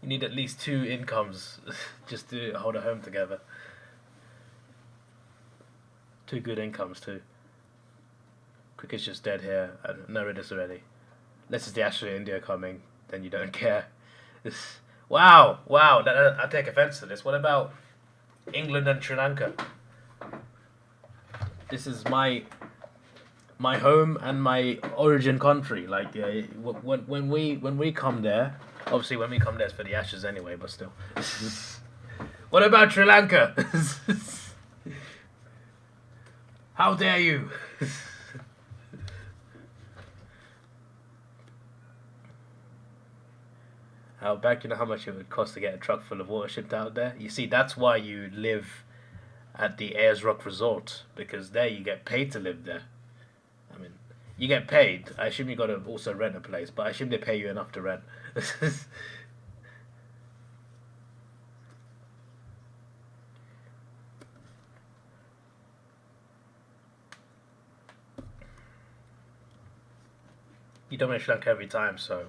You need at least 2 incomes just to hold a home together. 2 good incomes too. Cricket's just dead here. No rid already. Unless it's the Ashes of India coming, then you don't care. Wow. I take offence to this. What about England and Sri Lanka? This is my home and my origin country. Like when we come there, obviously when we come there it's for the Ashes anyway, but still. What about Sri Lanka? How dare you? Back, you know how much it would cost to get a truck full of water shipped out there? You see, that's why you live at the Ayers Rock Resort, because there you get paid to live there. I mean, you get paid. I assume you got to also rent a place, but I assume they pay you enough to rent. You don't mention Sri Lanka every time, so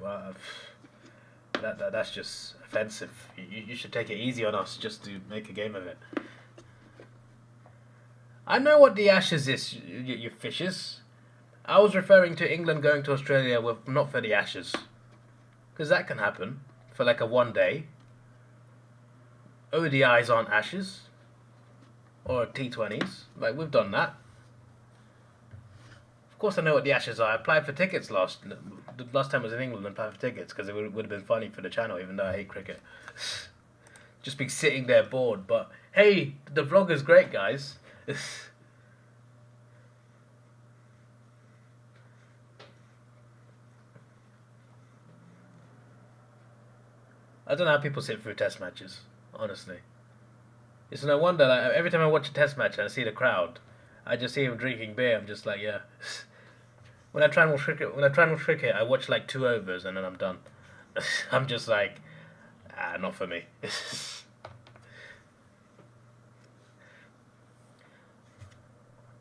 that's just offensive. You should take it easy on us just to make a game of it. I know what the Ashes is, you fishes. I was referring to England going to Australia with not for the Ashes, because that can happen for like a 1 day. ODIs aren't Ashes or T20s. Like we've done that. Of course I know what the Ashes are. I applied for tickets the last time I was in England. I applied for tickets because it would have been funny for the channel, even though I hate cricket. Just be sitting there bored. But hey, the vlog is great, guys. I don't know how people sit through test matches, honestly. It's no wonder, like, every time I watch a test match and I see the crowd, I just see him drinking beer. I'm just like, yeah. When I try and watch cricket, I watch like 2 overs and then I'm done. I'm just like, not for me.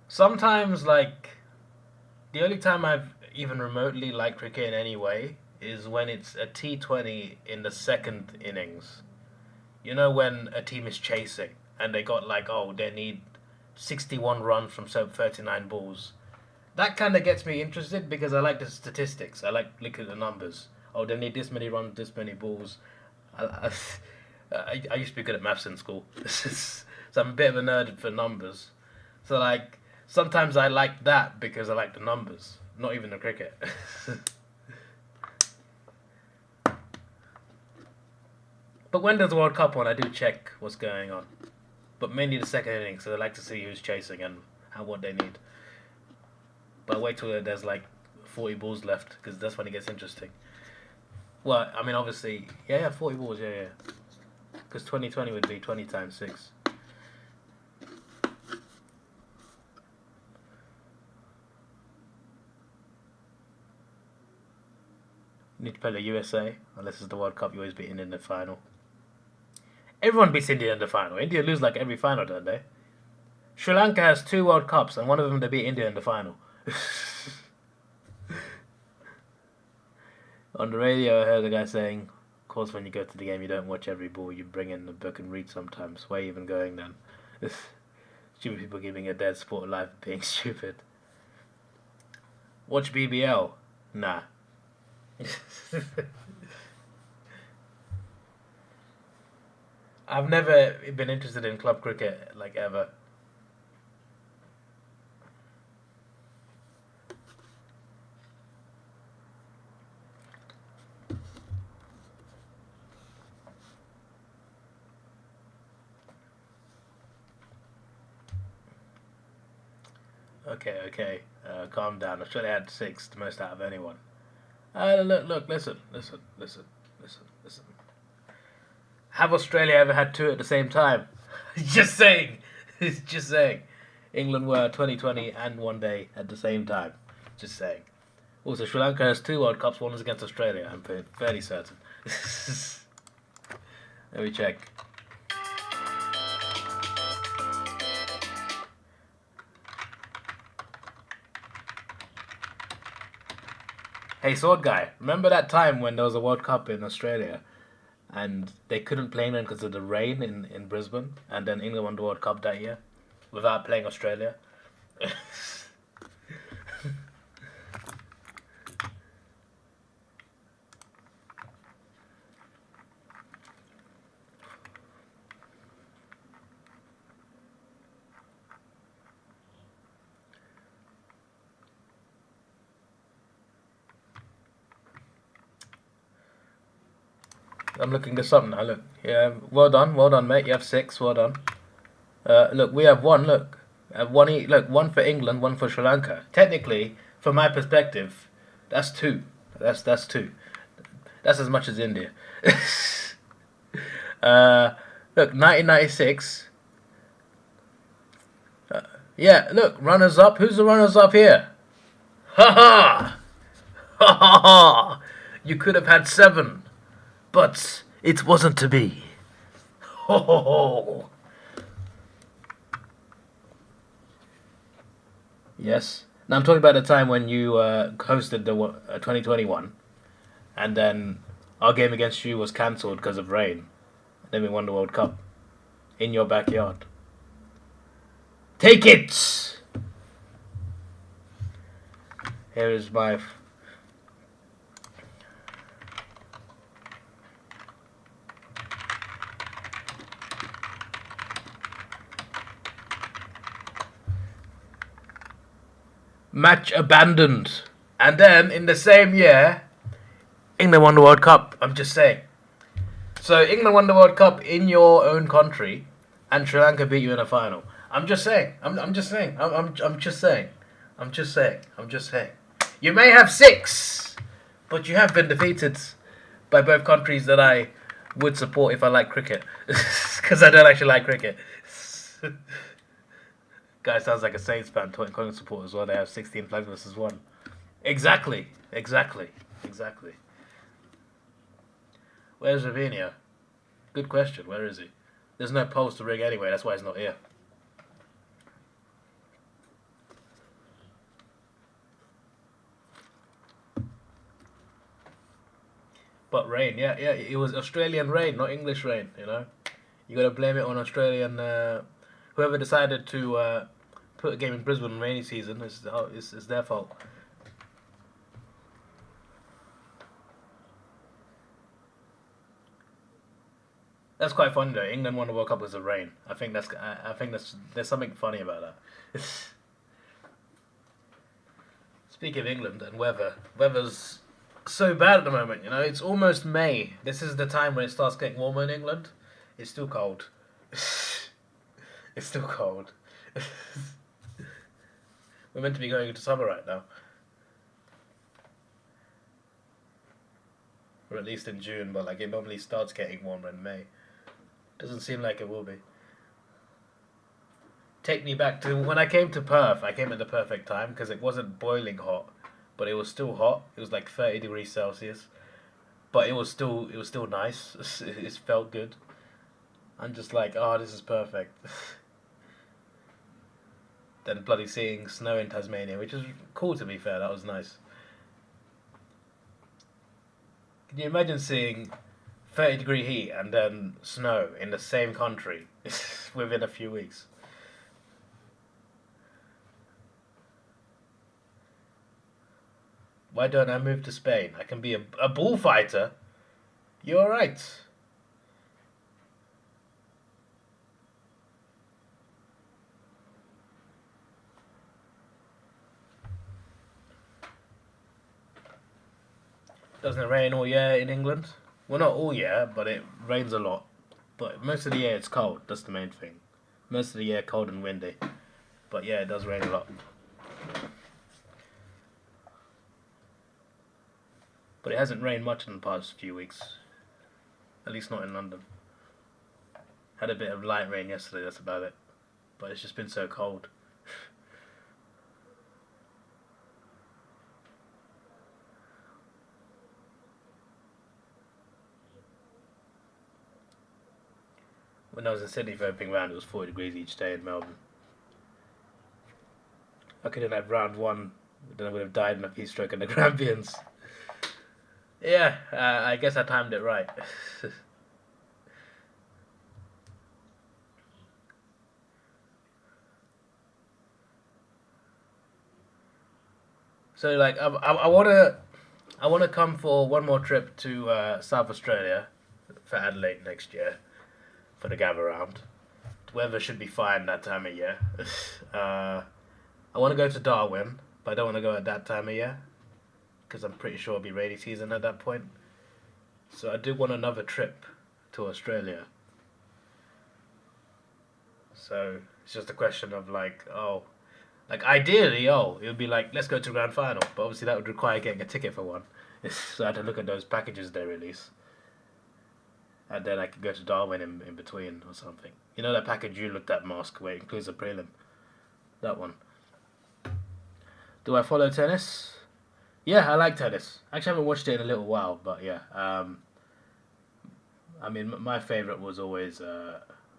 Sometimes, like, the only time I've even remotely liked cricket in any way is when it's a T20 in the 2nd innings. You know, when a team is chasing and they got like, they need 61 runs from 39 balls. That kind of gets me interested because I like the statistics. I like looking at the numbers. Oh, they need this many runs, this many balls. I used to be good at maths in school, so I'm a bit of a nerd for numbers. So like sometimes I like that because I like the numbers, not even the cricket. But when there's a World Cup on, I do check what's going on. but mainly the second innings. So they like to see who's chasing and what they need. But wait till there's like 40 balls left, because that's when it gets interesting. Well, I mean, obviously, yeah, 40 balls, yeah. Because 2020 would be 20 times 6. You need to play the USA, unless it's the World Cup, you always beat India in the final. Everyone beats India in the final. India lose like every final, don't they? Sri Lanka has 2 World Cups, and one of them they beat India in the final. On the radio, I heard a guy saying, of course, when you go to the game, you don't watch every ball, you bring in the book and read sometimes. Why are you even going then? Stupid people giving a dead sport life being stupid. Watch BBL? Nah. I've never been interested in club cricket, like, ever. Okay. Calm down. Australia had 6, the most out of anyone. Look, listen. Have Australia ever had 2 at the same time? Just saying. England were 2020 and one day at the same time. Just saying. Also, Sri Lanka has 2 World Cups. One is against Australia, I'm fairly certain. Let me check. Hey, Sword Guy, remember that time when there was a World Cup in Australia and they couldn't play England because of the rain in Brisbane, and then England won the World Cup that year without playing Australia? I'm looking this up now. Look, yeah, well done, mate. You have 6. Well done. Look, we have 1. Look, look, 1 for England, 1 for Sri Lanka. Technically, from my perspective, that's 2. That's 2. That's as much as India. Look, 1996. Yeah, look, runners up. Who's the runners up here? Ha ha! You could have had 7. But it wasn't to be. Ho ho ho! Yes. Now I'm talking about the time when you hosted the 2021, and then our game against you was cancelled because of rain. And then we won the World Cup in your backyard. Take it! Here is my... match abandoned. And then in the same year, England won the World Cup. I'm just saying. So England won the World Cup in your own country, and Sri Lanka beat you in a final. I'm just saying. I'm just saying. I'm just saying. You may have 6, but you have been defeated by both countries that I would support if I like cricket, because I don't actually like cricket. Guy sounds like a Saints fan, Collingwood support as well. They have 16 flags versus 1. Exactly. Where's Ravinha? Good question. Where is he? There's no post to ring anyway. That's why he's not here. But rain, yeah. It was Australian rain, not English rain. You know, you gotta blame it on Australian. Whoever decided to put a game in Brisbane in rainy season is their fault. That's quite funny though. England won the World Cup because of rain. I think there's something funny about that. Speaking of England and weather's so bad at the moment. You know, it's almost May. This is the time when it starts getting warmer in England. It's still cold. It's still cold. We're meant to be going into summer right now. Or at least in June, but like it normally starts getting warmer in May. Doesn't seem like it will be. Take me back to when I came to Perth. I came at the perfect time because it wasn't boiling hot, but it was still hot. It was like 30 degrees Celsius, but it was still nice. It felt good. I'm just like, oh, this is perfect. Then bloody seeing snow in Tasmania, which is cool to be fair. That was nice. Can you imagine seeing 30-degree heat and then snow in the same country within a few weeks? Why don't I move to Spain? I can be a bullfighter. You alright? Doesn't it rain all year in England? Well, not all year, but it rains a lot. But most of the year it's cold. That's the main thing. Most of the year cold and windy. But yeah, it does rain a lot. But it hasn't rained much in the past few weeks. At least not in London. Had a bit of light rain yesterday, that's about it. But it's just been so cold. When I was in Sydney for opening round, it was 40 degrees each day in Melbourne. I couldn't have round one, then I would have died in a heat stroke in the Grampians. Yeah, I guess I timed it right. So like, I wanna come for one more trip to South Australia for Adelaide next year for the gather round. The weather should be fine that time of year. I want to go to Darwin, but I don't want to go at that time of year because I'm pretty sure it'll be rainy season at that point. So I do want another trip to Australia. So it's just a question of like, oh, like ideally, oh, it would be like, let's go to grand final, but obviously that would require getting a ticket for one. So I had to look at those packages they release. And then I could go to Darwin in between or something. You know that package you looked at, Mask, where it includes a prelim? That one. Do I follow tennis? Yeah, I like tennis. Actually, I haven't watched it in a little while, but yeah. I mean, my favourite was always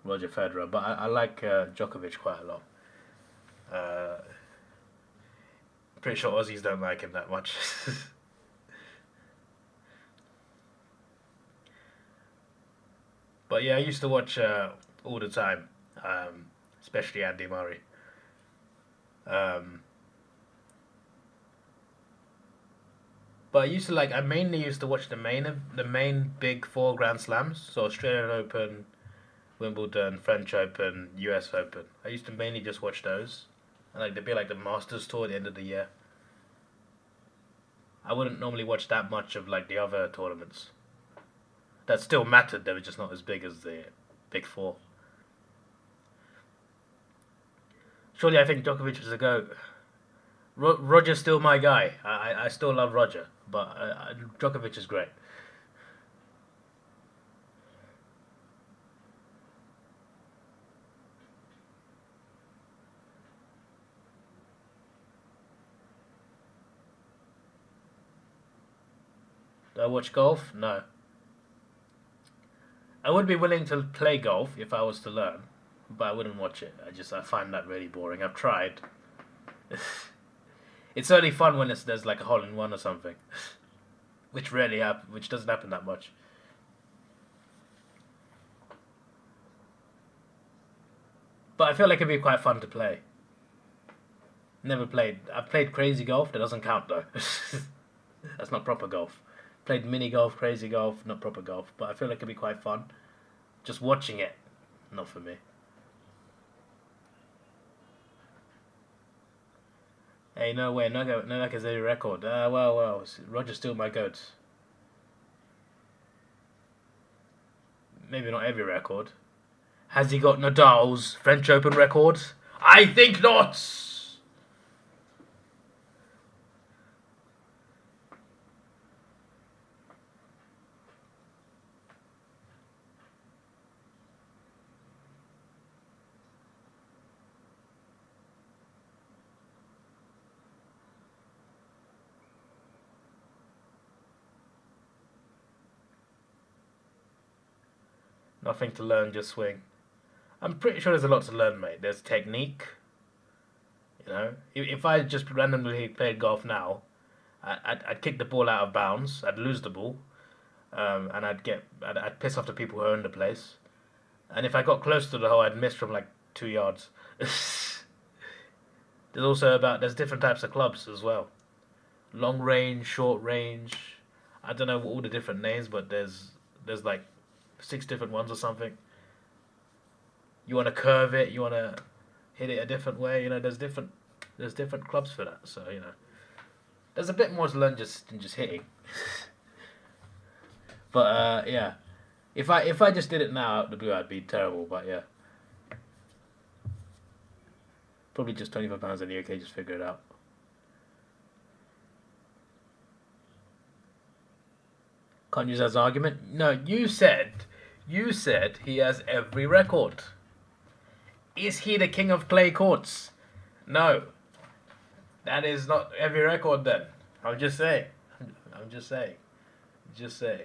Roger Federer, but I like Djokovic quite a lot. Uh, Pretty sure Aussies don't like him that much. But yeah, I used to watch all the time, especially Andy Murray. Um, but I mainly used to watch the main big four Grand Slams, so Australian Open, Wimbledon, French Open, US Open. I used to mainly just watch those, and like they'd be like the Masters tour at the end of the year. I wouldn't normally watch that much of like the other tournaments. That still mattered. They were just not as big as the big four. Surely, I think Djokovic is a goat. Roger's still my guy. I still love Roger, but Djokovic is great. Do I watch golf? No. I would be willing to play golf if I was to learn, but I wouldn't watch it. I find that really boring. I've tried. It's only fun when there's like a hole in one or something, which doesn't happen that much. But I feel like it'd be quite fun to play. Never played. I've played crazy golf. That doesn't count though. That's not proper golf. Played mini golf, crazy golf, not proper golf. But I feel like it'd be quite fun. Just watching it, not for me. Hey, no way, no like a record. Well, Roger's still my goat. Maybe not every record. Has he got Nadal's French Open record? I think not! Nothing to learn, just swing. I'm pretty sure there's a lot to learn, mate. There's technique. You know, if I just randomly played golf now, I'd kick the ball out of bounds. I'd lose the ball, and I'd piss off the people who own the place. And if I got close to the hole, I'd miss from like 2 yards. There's different types of clubs as well. Long range, short range. I don't know all the different names, but there's like 6 different ones or something. You want to curve it, you want to hit it a different way. You know, there's different clubs for that. So you know, there's a bit more to learn than just hitting. But yeah, if I just did it now out the blue, I'd be terrible. But yeah, probably just £25 in the UK. Just figure it out. Can't use that as an argument. No, you said he has every record. Is he the king of clay courts? No. That is not every record then. I'm just saying. I'm just saying. Just saying.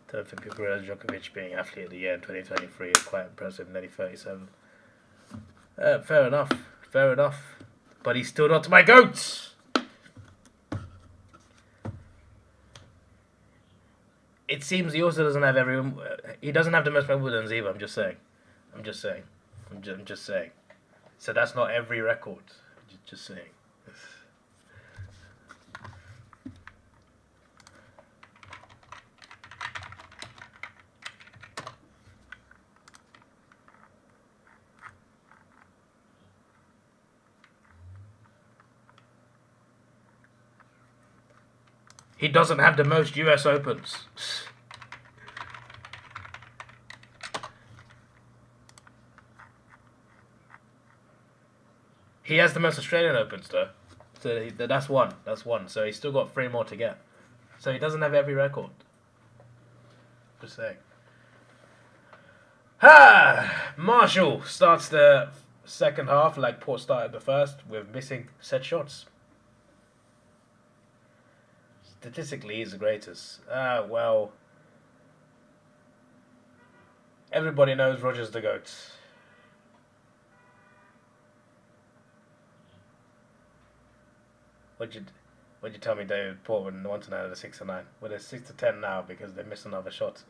Don't think people realize Djokovic being athlete of the year in 2023 is quite impressive, nearly 37. Fair enough. Fair enough. But he's still not my GOAT! It seems he also doesn't have he doesn't have the most Wimbledons either, I'm just saying. I'm just saying. So that's not every record. Just saying. He doesn't have the most US Opens. He has the most Australian Opens though. So that's one. That's one. So he's still got 3 more to get. So he doesn't have every record. Just saying. Marshall starts the second half like Port started the first with missing set shots. Statistically, he's the greatest. Well, everybody knows Roger's the GOAT. What'd you tell me, David Portman won tonight at a 6 to 9? Well, they're 6 to 10 now because they missed another shot.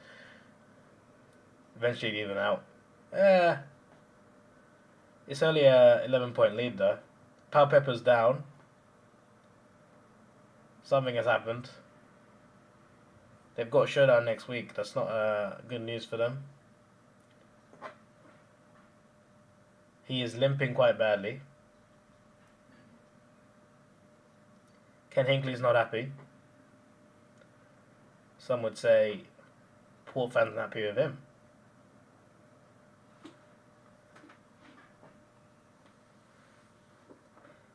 Eventually, even out. It's only a 11-point lead though. Pal Pepper's down. Something has happened. They've got a showdown next week. That's not good news for them. He is limping quite badly. Ken Hinckley's not happy. Some would say Port fans are happy with him.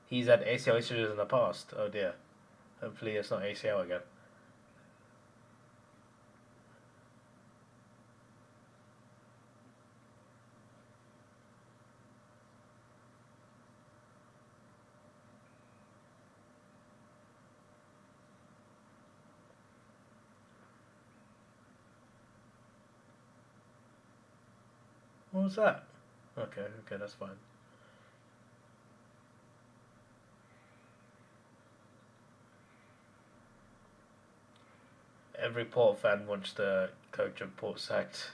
He's had ACL issues in the past. Oh dear. Hopefully it's not ACL again. What was that? Okay, that's fine. Every Port fan wants the coach of Port sacked.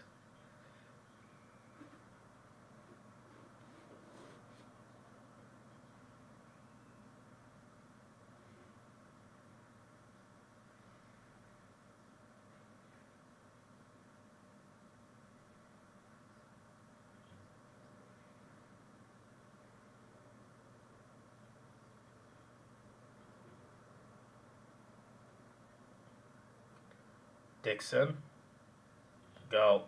Dixon, go.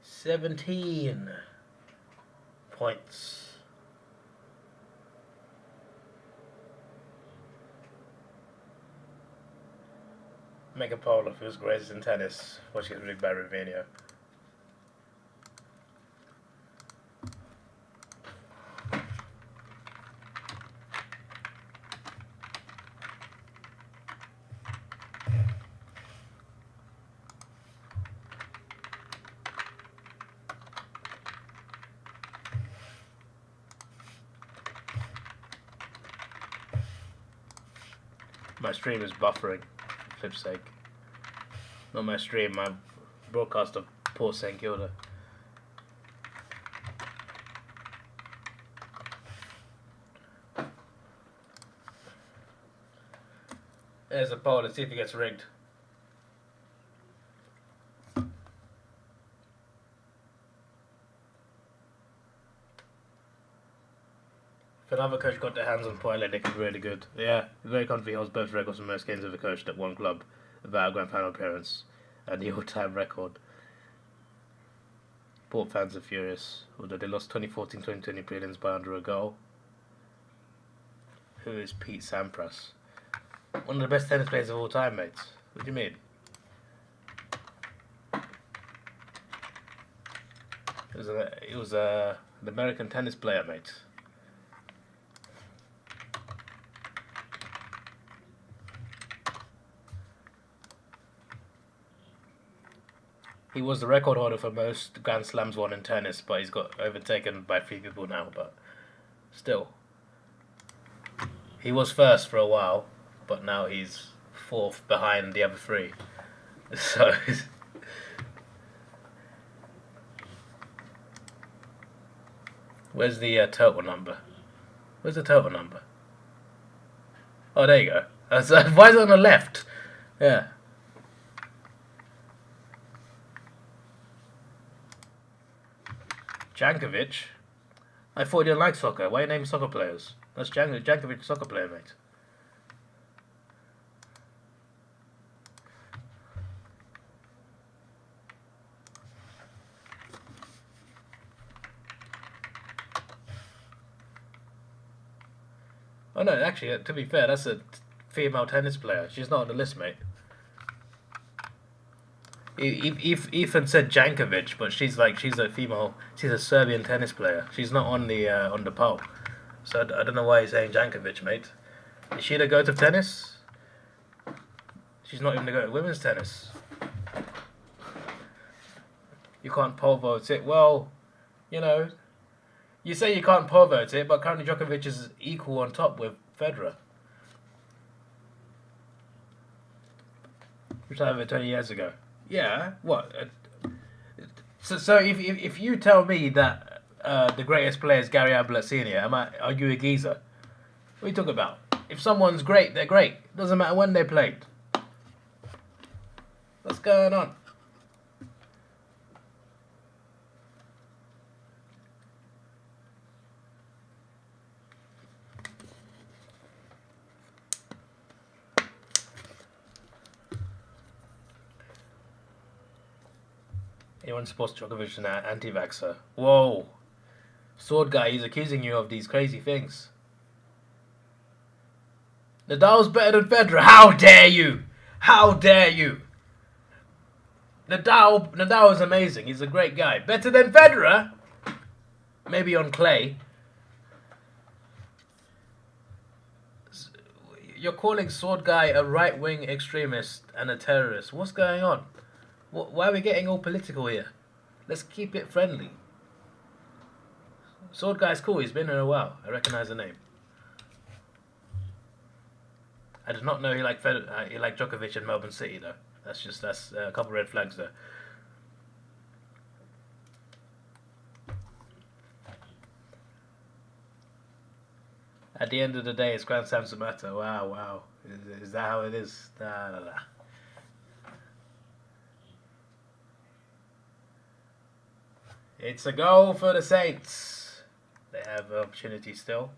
17 points. Make a poll of who's greatest in tennis. Watch it read by Ravinho. My stream is buffering, for flip's sake. Not my stream, my broadcast of Port St Kilda. There's a poll, let's see if it gets rigged. If another coach got their hands on Poile, they could be really good. Yeah, very confident he holds both records for most games ever coached at one club without a grand final appearance, and the all-time record. Port fans are furious, although they lost 2014-2020 prelims by under a goal. Who is Pete Sampras? One of the best tennis players of all time, mates. What do you mean? He was an American tennis player, mate. He was the record holder for most Grand Slams won in tennis, but he's got overtaken by 3 people now, but still. He was first for a while, but now he's 4th behind the other 3. So, where's the total number? Where's the total number? Oh, there you go. Why is it on the left? Yeah. Jankovic? I thought you didn't like soccer. Why are you naming soccer players? That's Jankovic, soccer player, mate. Oh no, actually, to be fair, that's a female tennis player. She's not on the list, mate. Ethan said Jankovic, but she's a female. She's a Serbian tennis player. She's not on the poll. So I don't know why he's saying Jankovic, mate. Is she the goat of tennis? She's not even the goat of women's tennis. You can't poll vote it. Well, you know, you say you can't poll vote it, but currently Djokovic is equal on top with Federer. Retired 20 years ago. Yeah, what? So if you tell me that the greatest player is Gary Ablett Senior, are you a geezer? What are you talking about? If someone's great, they're great. Doesn't matter when they played. What's going on? Anyone supposed Djokovic an anti-vaxxer? Whoa! Sword guy, he's accusing you of these crazy things. Nadal's better than Federer. How dare you? How dare you? Nadal is amazing. He's a great guy. Better than Federer? Maybe on clay. You're calling Sword guy a right-wing extremist and a terrorist. What's going on? Why are we getting all political here? Let's keep it friendly. Sword guy's cool. He's been here a while. I recognize the name. I did not know he liked Djokovic in Melbourne City though. That's a couple red flags there. At the end of the day, it's Grand Slams that matter. Wow, wow. Is that how it is? Nah, nah, nah. It's a goal for the Saints. They have an opportunity still.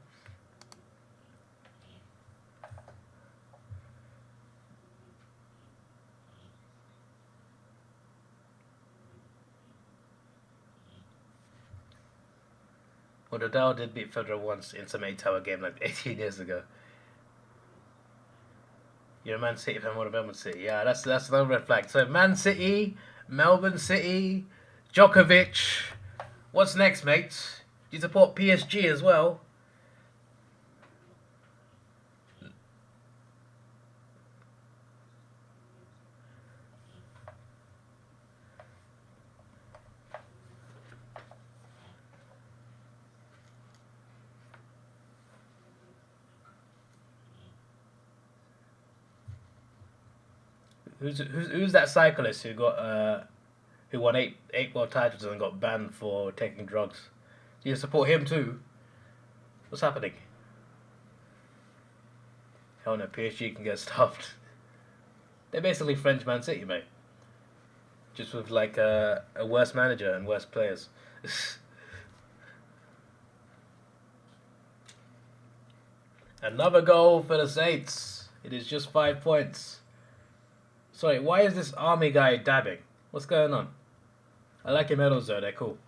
Well, Nadal did beat Federer once in some 8-tower game like 18 years ago. You're a Man City fan, what about Melbourne City? Yeah, that's another red flag. So Man City, Melbourne City, Djokovic. What's next, mate? Do you support PSG as well? Who's that cyclist who won eight world titles and got banned for taking drugs? Do you support him too? What's happening? Hell no, PSG can get stuffed. They're basically French Man City, mate. Just with like a worse manager and worse players. Another goal for the Saints. It is just 5 points. Sorry, why is this army guy dabbing? What's going on? I like your medals though, they're cool.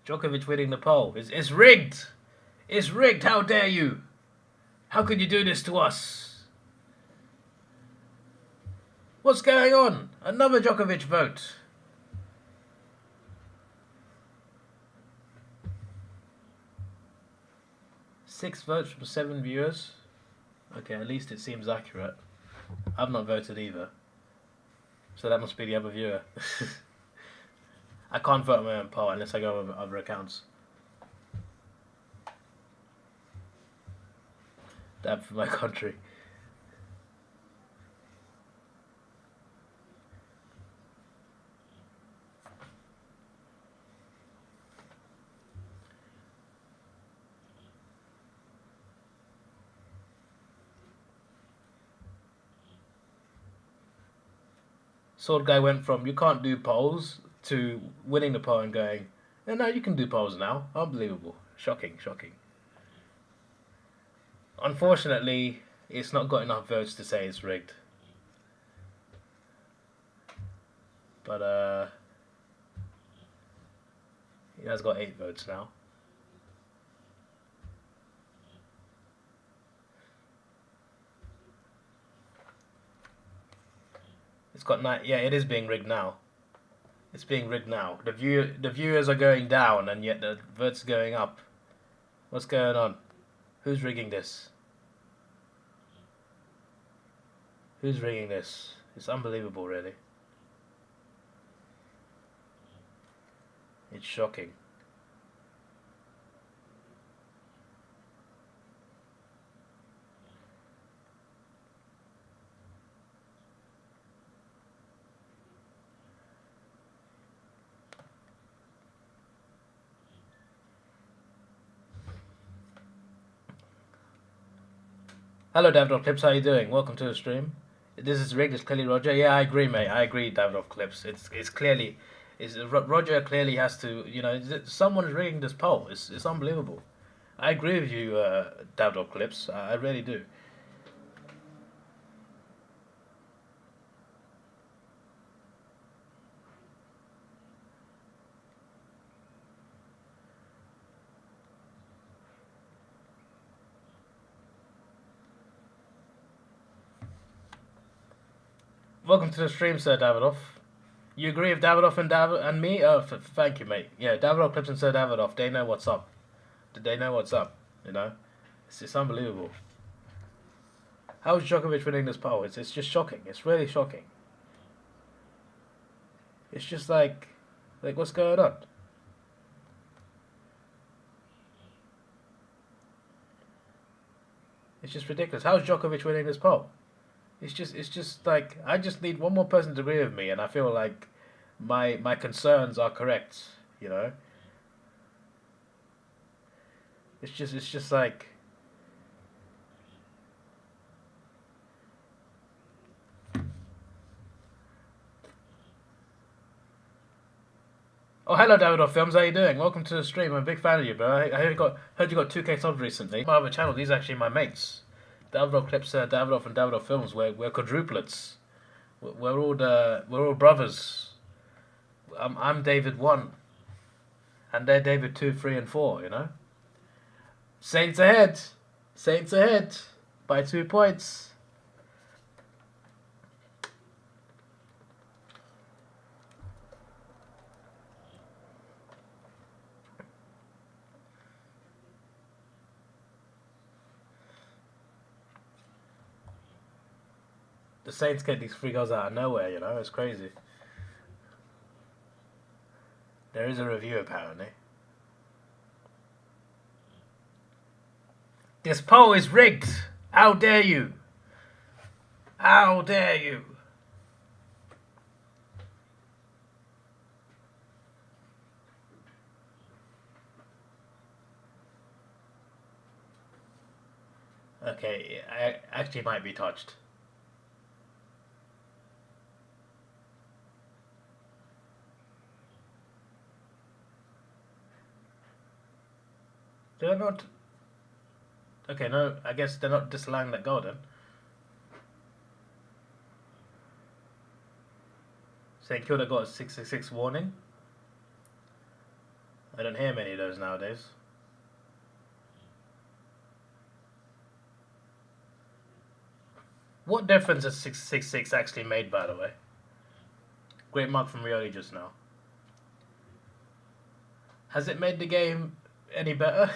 Djokovic winning the poll. It's rigged! It's rigged, how dare you! How could you do this to us? What's going on? Another Djokovic vote. Six votes from 7 viewers. Okay, at least it seems accurate. I've not voted either. So that must be the other viewer. I can't vote on my own poll unless I go over other accounts. Dab for my country. Sword guy went from you can't do polls to winning the poll and going, oh, no, you can do polls now. Unbelievable. Shocking, shocking. Unfortunately, it's not got enough votes to say it's rigged. But, he has got 8 votes now. It's got 9. Yeah, it is being rigged now. It's being rigged now. The viewers are going down, and yet the votes are going up. What's going on? Who's rigging this? Who's rigging this? It's unbelievable, really. It's shocking. Hello, Davidoff Clips. How you doing? Welcome to the stream. This is rigged. It's clearly Roger. Yeah, I agree, mate. I agree, Davidoff Clips. It's clearly, Roger clearly has to. You know, someone is rigging this poll. It's unbelievable. I agree with you, Davidoff Clips. I really do. Welcome to the stream, Sir Davidoff. You agree with Davidoff and me? Oh, thank you, mate. Yeah, Davidoff Clips and Sir Davidoff, they know what's up. They know what's up, you know? It's unbelievable. How is Djokovic winning this poll? It's just shocking. It's really shocking. It's just like what's going on? It's just ridiculous. How's Djokovic winning this poll? It's just like I just need one more person to agree with me, and I feel like my concerns are correct. You know, it's just like. Oh, hello, Davidoff Films. How you doing? Welcome to the stream. I'm a big fan of you, bro. I heard you got 2K subs recently. My other channel. These are actually my mates. Davidoff Clips, Davidoff and Davidoff Films. We're quadruplets. We're all brothers. I'm David 1, and they're David 2, 3, and 4. You know. Saints ahead. Saints ahead by 2 points. The Saints get these free goals out of nowhere. You know, it's crazy. There is a review apparently. This poll is rigged. How dare you? How dare you? Okay, I actually might be touched. They're not. Okay, no, I guess they're not disallowing that goal then. Saying Kilda got a 666 warning. I don't hear many of those nowadays. What difference has 666 actually made, by the way? Great mark from Rioli just now. Has it made the game any better?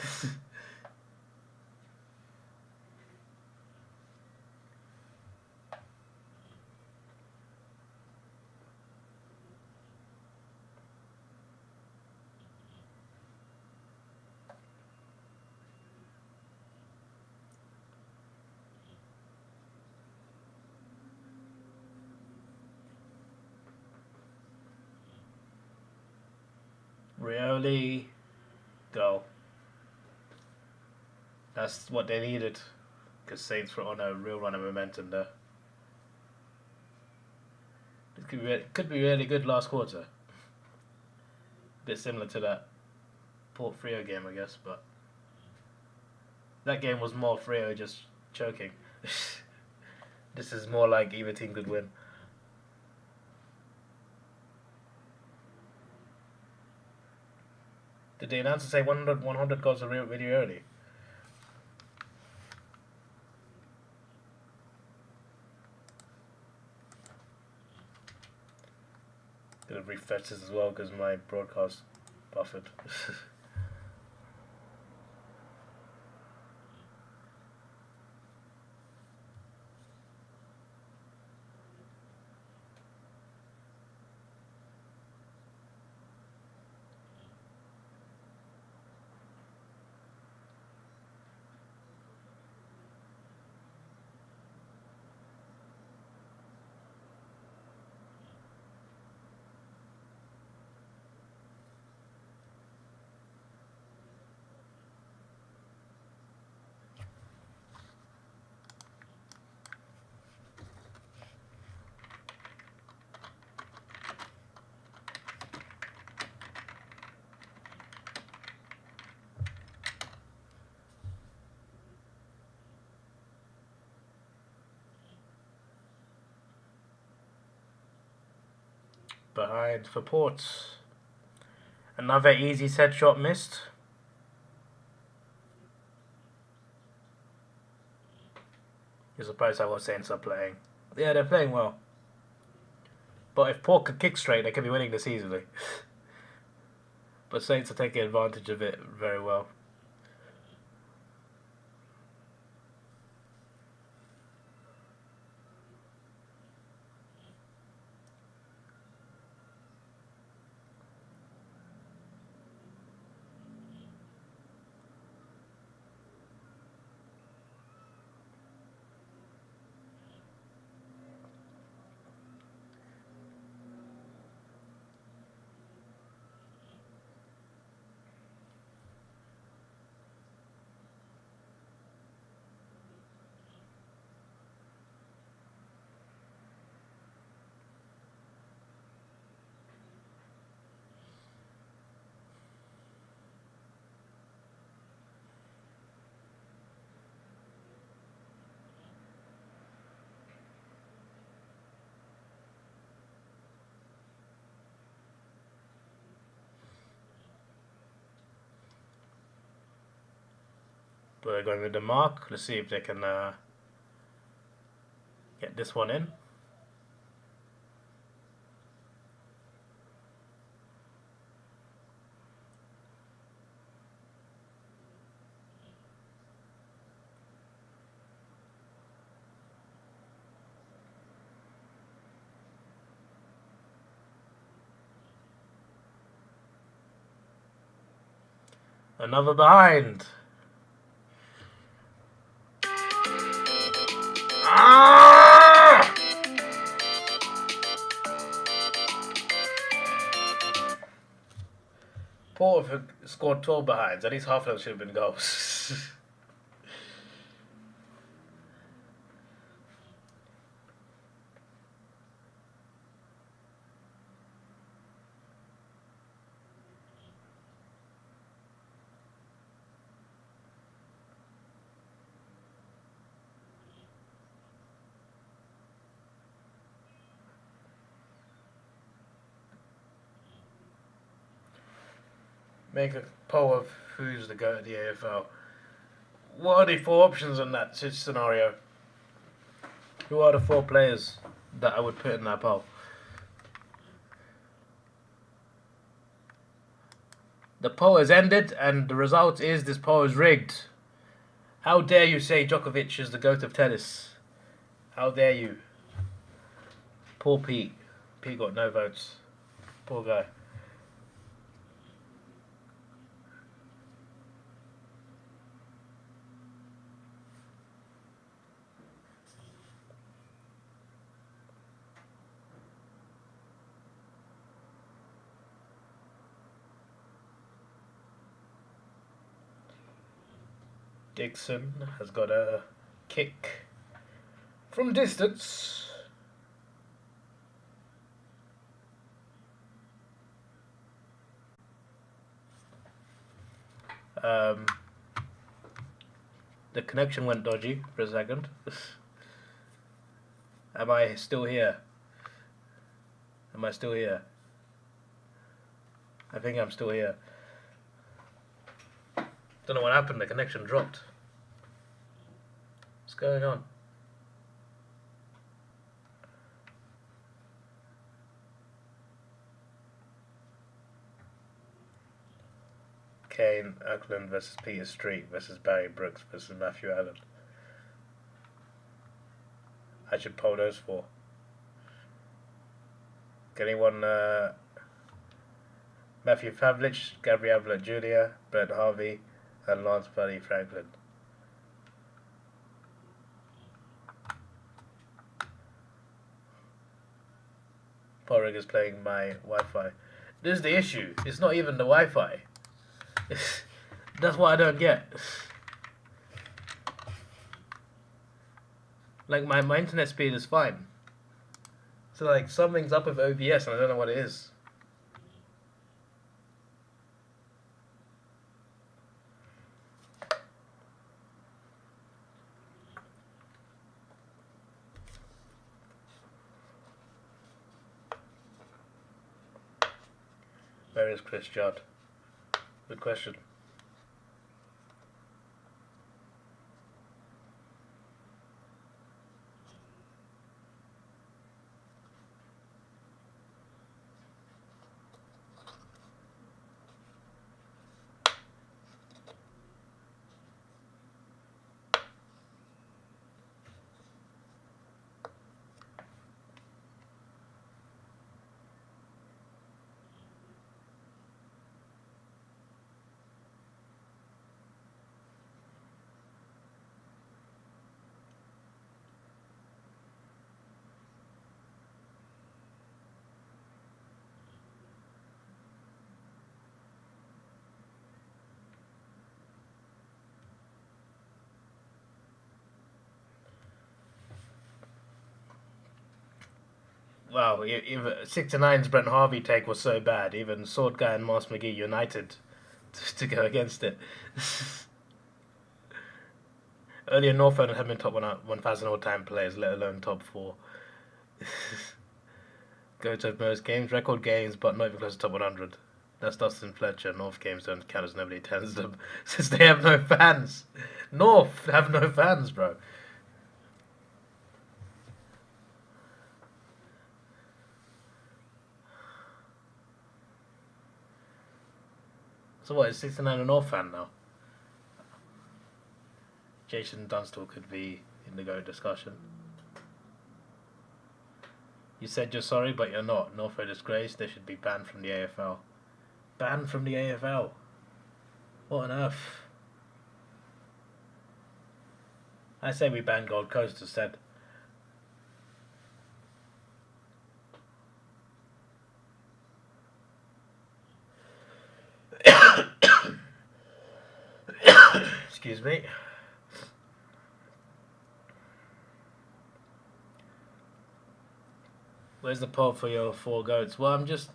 Rioli, go. That's what they needed, because Saints were on a real run of momentum there. It could be really good last quarter. A bit similar to that Port Frio game, I guess, but that game was more Frio just choking. This is more like either team could win. Did the announcer say 100 goals really early? Gonna refresh this as well because my broadcast buffered. Behind for Port. Another easy set shot missed. You're surprised how well Saints are playing. Yeah, they're playing well. But if Port could kick straight, they could be winning this easily. But Saints are taking advantage of it very well. we're going with the mark. Let's see if they can get this one in. Another behind. Ah! Porter scored 12 behinds. At least half of them should have been goals. Make a poll of who's the GOAT of the AFL. What are the 4 options in that scenario? Who are the 4 players that I would put in that poll? The poll has ended, and the result is this poll is rigged. How dare you say Djokovic is the GOAT of tennis? How dare you? Poor Pete. Pete got no votes. Poor guy. Dixon has got a kick from distance. The connection went dodgy for a second. Am I still here? Am I still here? I think I'm still here. Don't know what happened, the connection dropped. What's going on? Kane, Auckland versus Peter Street versus Barry Brooks versus Matthew Allen. I should poll those 4. Can anyone Matthew Pavlich, Gabriel Jr., Brent Harvey, and Lance Buddy Franklin. Porrig is playing my Wi-Fi. This is the issue. It's not even the Wi-Fi. That's what I don't get. Like my internet speed is fine. So like something's up with OBS and I don't know what it is. Where is Chris Judd? Good question. Wow, even 6-9's Brent Harvey take was so bad, even Sword Guy and Mars McGee united to go against it. Earlier, Northern had been top 1,000 all-time players, let alone top 4. Go to most games, record games, but not even close to top 100. That's Dustin Fletcher. North games don't count as nobody attends them since they have no fans. North have no fans, bro. So what, is 69 a North fan now? Jason Dunstall could be in the GOAT discussion. You said you're sorry, but you're not. North are a disgrace. They should be banned from the AFL. Banned from the AFL? What on earth? I say we ban Gold Coast instead. Excuse me. Where's the poll for your 4 goats? Well, I'm just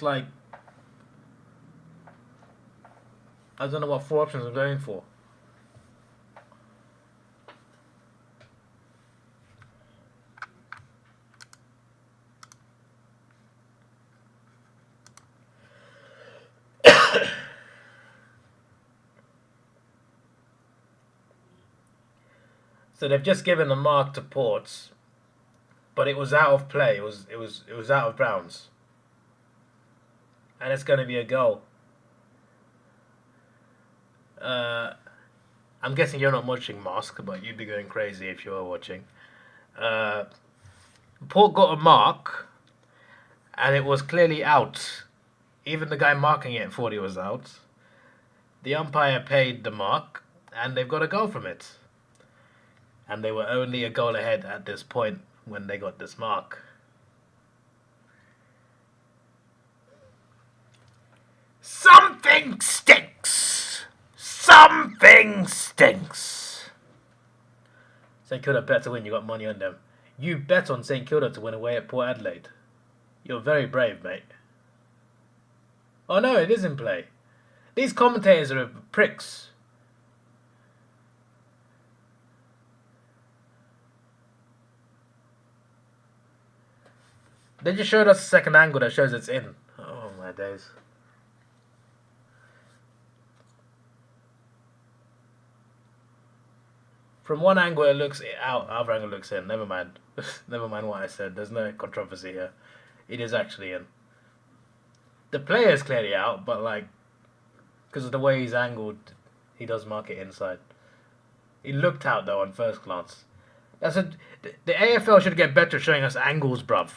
like, I don't know what 4 options I'm going for. So they've just given a mark to Ports, but it was out of play. It was out of bounds, and it's going to be a goal. I'm guessing you're not watching Mask, but you'd be going crazy if you were watching. Port got a mark, and it was clearly out. Even the guy marking it thought it was out. The umpire paid the mark, and they've got a goal from it. And they were only a goal ahead at this point when they got this mark. Something stinks! Something stinks! St Kilda bet to win, you got money on them. You bet on St Kilda to win away at Port Adelaide. You're very brave, mate. Oh no, it is in play. These commentators are pricks. They just showed us a second angle that shows it's in. Oh my days. From one angle it looks out, other angle looks in. Never mind. Never mind what I said. There's no controversy here. It is actually in. The player is clearly out, but like, because of the way he's angled, he does mark it inside. He looked out though on first glance. The AFL should get better at showing us angles, bruv.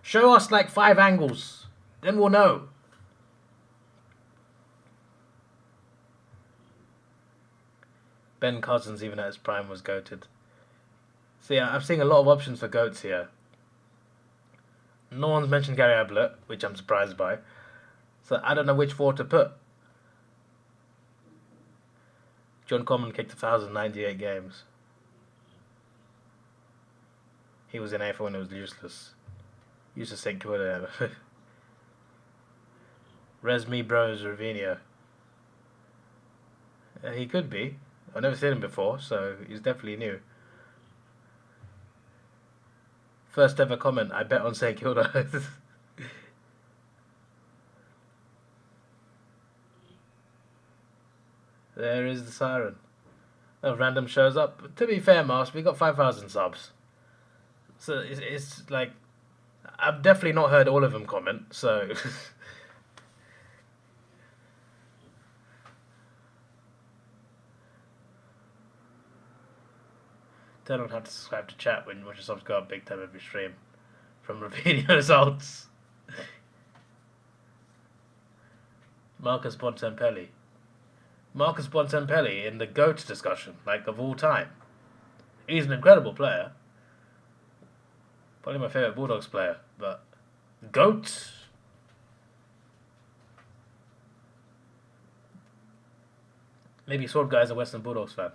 Show us like 5 angles. Then we'll know. Ben Cousins, even at his prime, was goated. So yeah, I'm seeing a lot of options for goats here. No one's mentioned Gary Ablett, which I'm surprised by. So I don't know which 4 to put. John Coleman kicked 1,098 games. He was in AFL when it was useless. Used to St Kilda. Resmi Bros Ravinha. He could be. I've never seen him before, so he's definitely new. First ever comment, I bet on St Kilda. There is the siren. Oh, random shows up. To be fair, Mars, we got 5,000 subs. So it's like, I've definitely not heard all of them comment, so... Don't have to subscribe to chat when your subs go up big time every stream. From Ravinha results. Marcus Bontempelli. Marcus Bontempelli in the GOAT discussion, like of all time. He's an incredible player. Probably my favourite Bulldogs player, but GOAT? Maybe Sword Guy's a Western Bulldogs fan.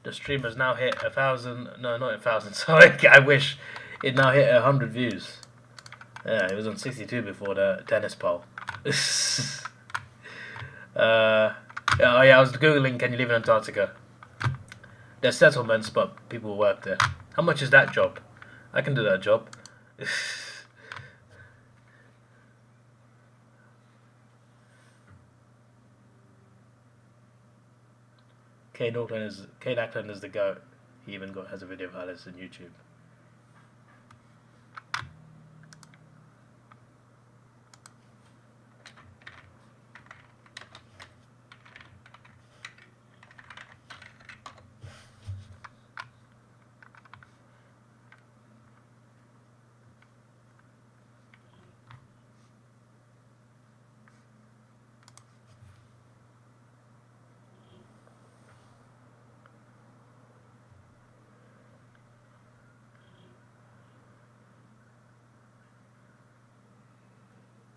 The stream has now hit 1,000. No, not 1,000. Sorry, I wish it now hit 100 views. Yeah, it was on 62 before the tennis poll. Oh yeah, I was googling. Can you live in Antarctica? There's settlements, but people work there. How much is that job? I can do that job. Kane Ackland is the goat. He even has a video of Alice on YouTube.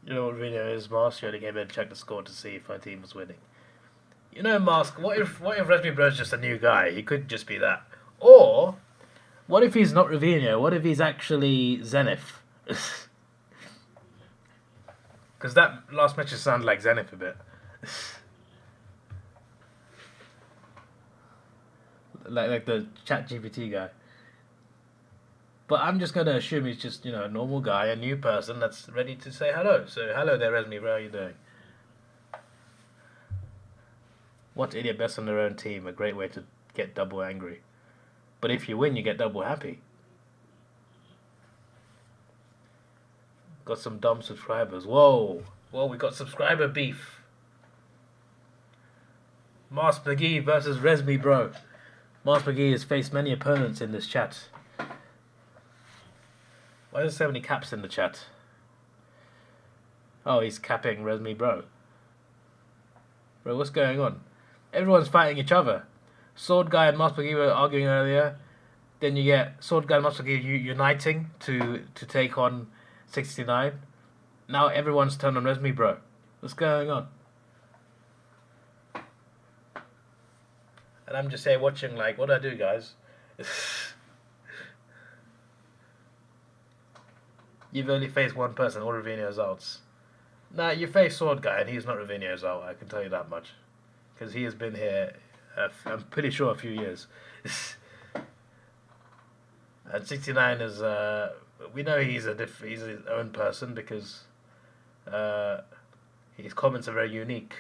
You know what video is, Mask? You only came in to check the score to see if my team was winning. You know, Mask, what if Resmi Bro's just a new guy? He could just be that. Or, what if he's not Ravino? What if he's actually Zenith? Because that last match just sounded like Zenith a bit. like the Chat GPT guy. But I'm just going to assume he's just, a normal guy, a new person that's ready to say hello. So, hello there, Resmi, bro, how are you doing? What idiot best on their own team? A great way to get double angry. But if you win, you get double happy. Got some dumb subscribers. Whoa, we got subscriber beef. Mars McGee versus Resmi, bro. Mars McGee has faced many opponents in this chat. Why are there so many caps in the chat? Oh, he's capping Resmi, bro. Bro, what's going on? Everyone's fighting each other. Sword Guy and Mars McGee were arguing earlier. Then you get Sword Guy and Mars McGee uniting to take on 69. Now everyone's turned on Resmi, bro. What's going on? And I'm just here watching, like, what do I do, guys? You've only faced one person, all Ravino's ults. Nah, you face Sword Guy, and he's not Ravino's ult, I can tell you that much. Because he has been here, I'm pretty sure, a few years. And 69 is, we know he's his own person because his comments are very unique.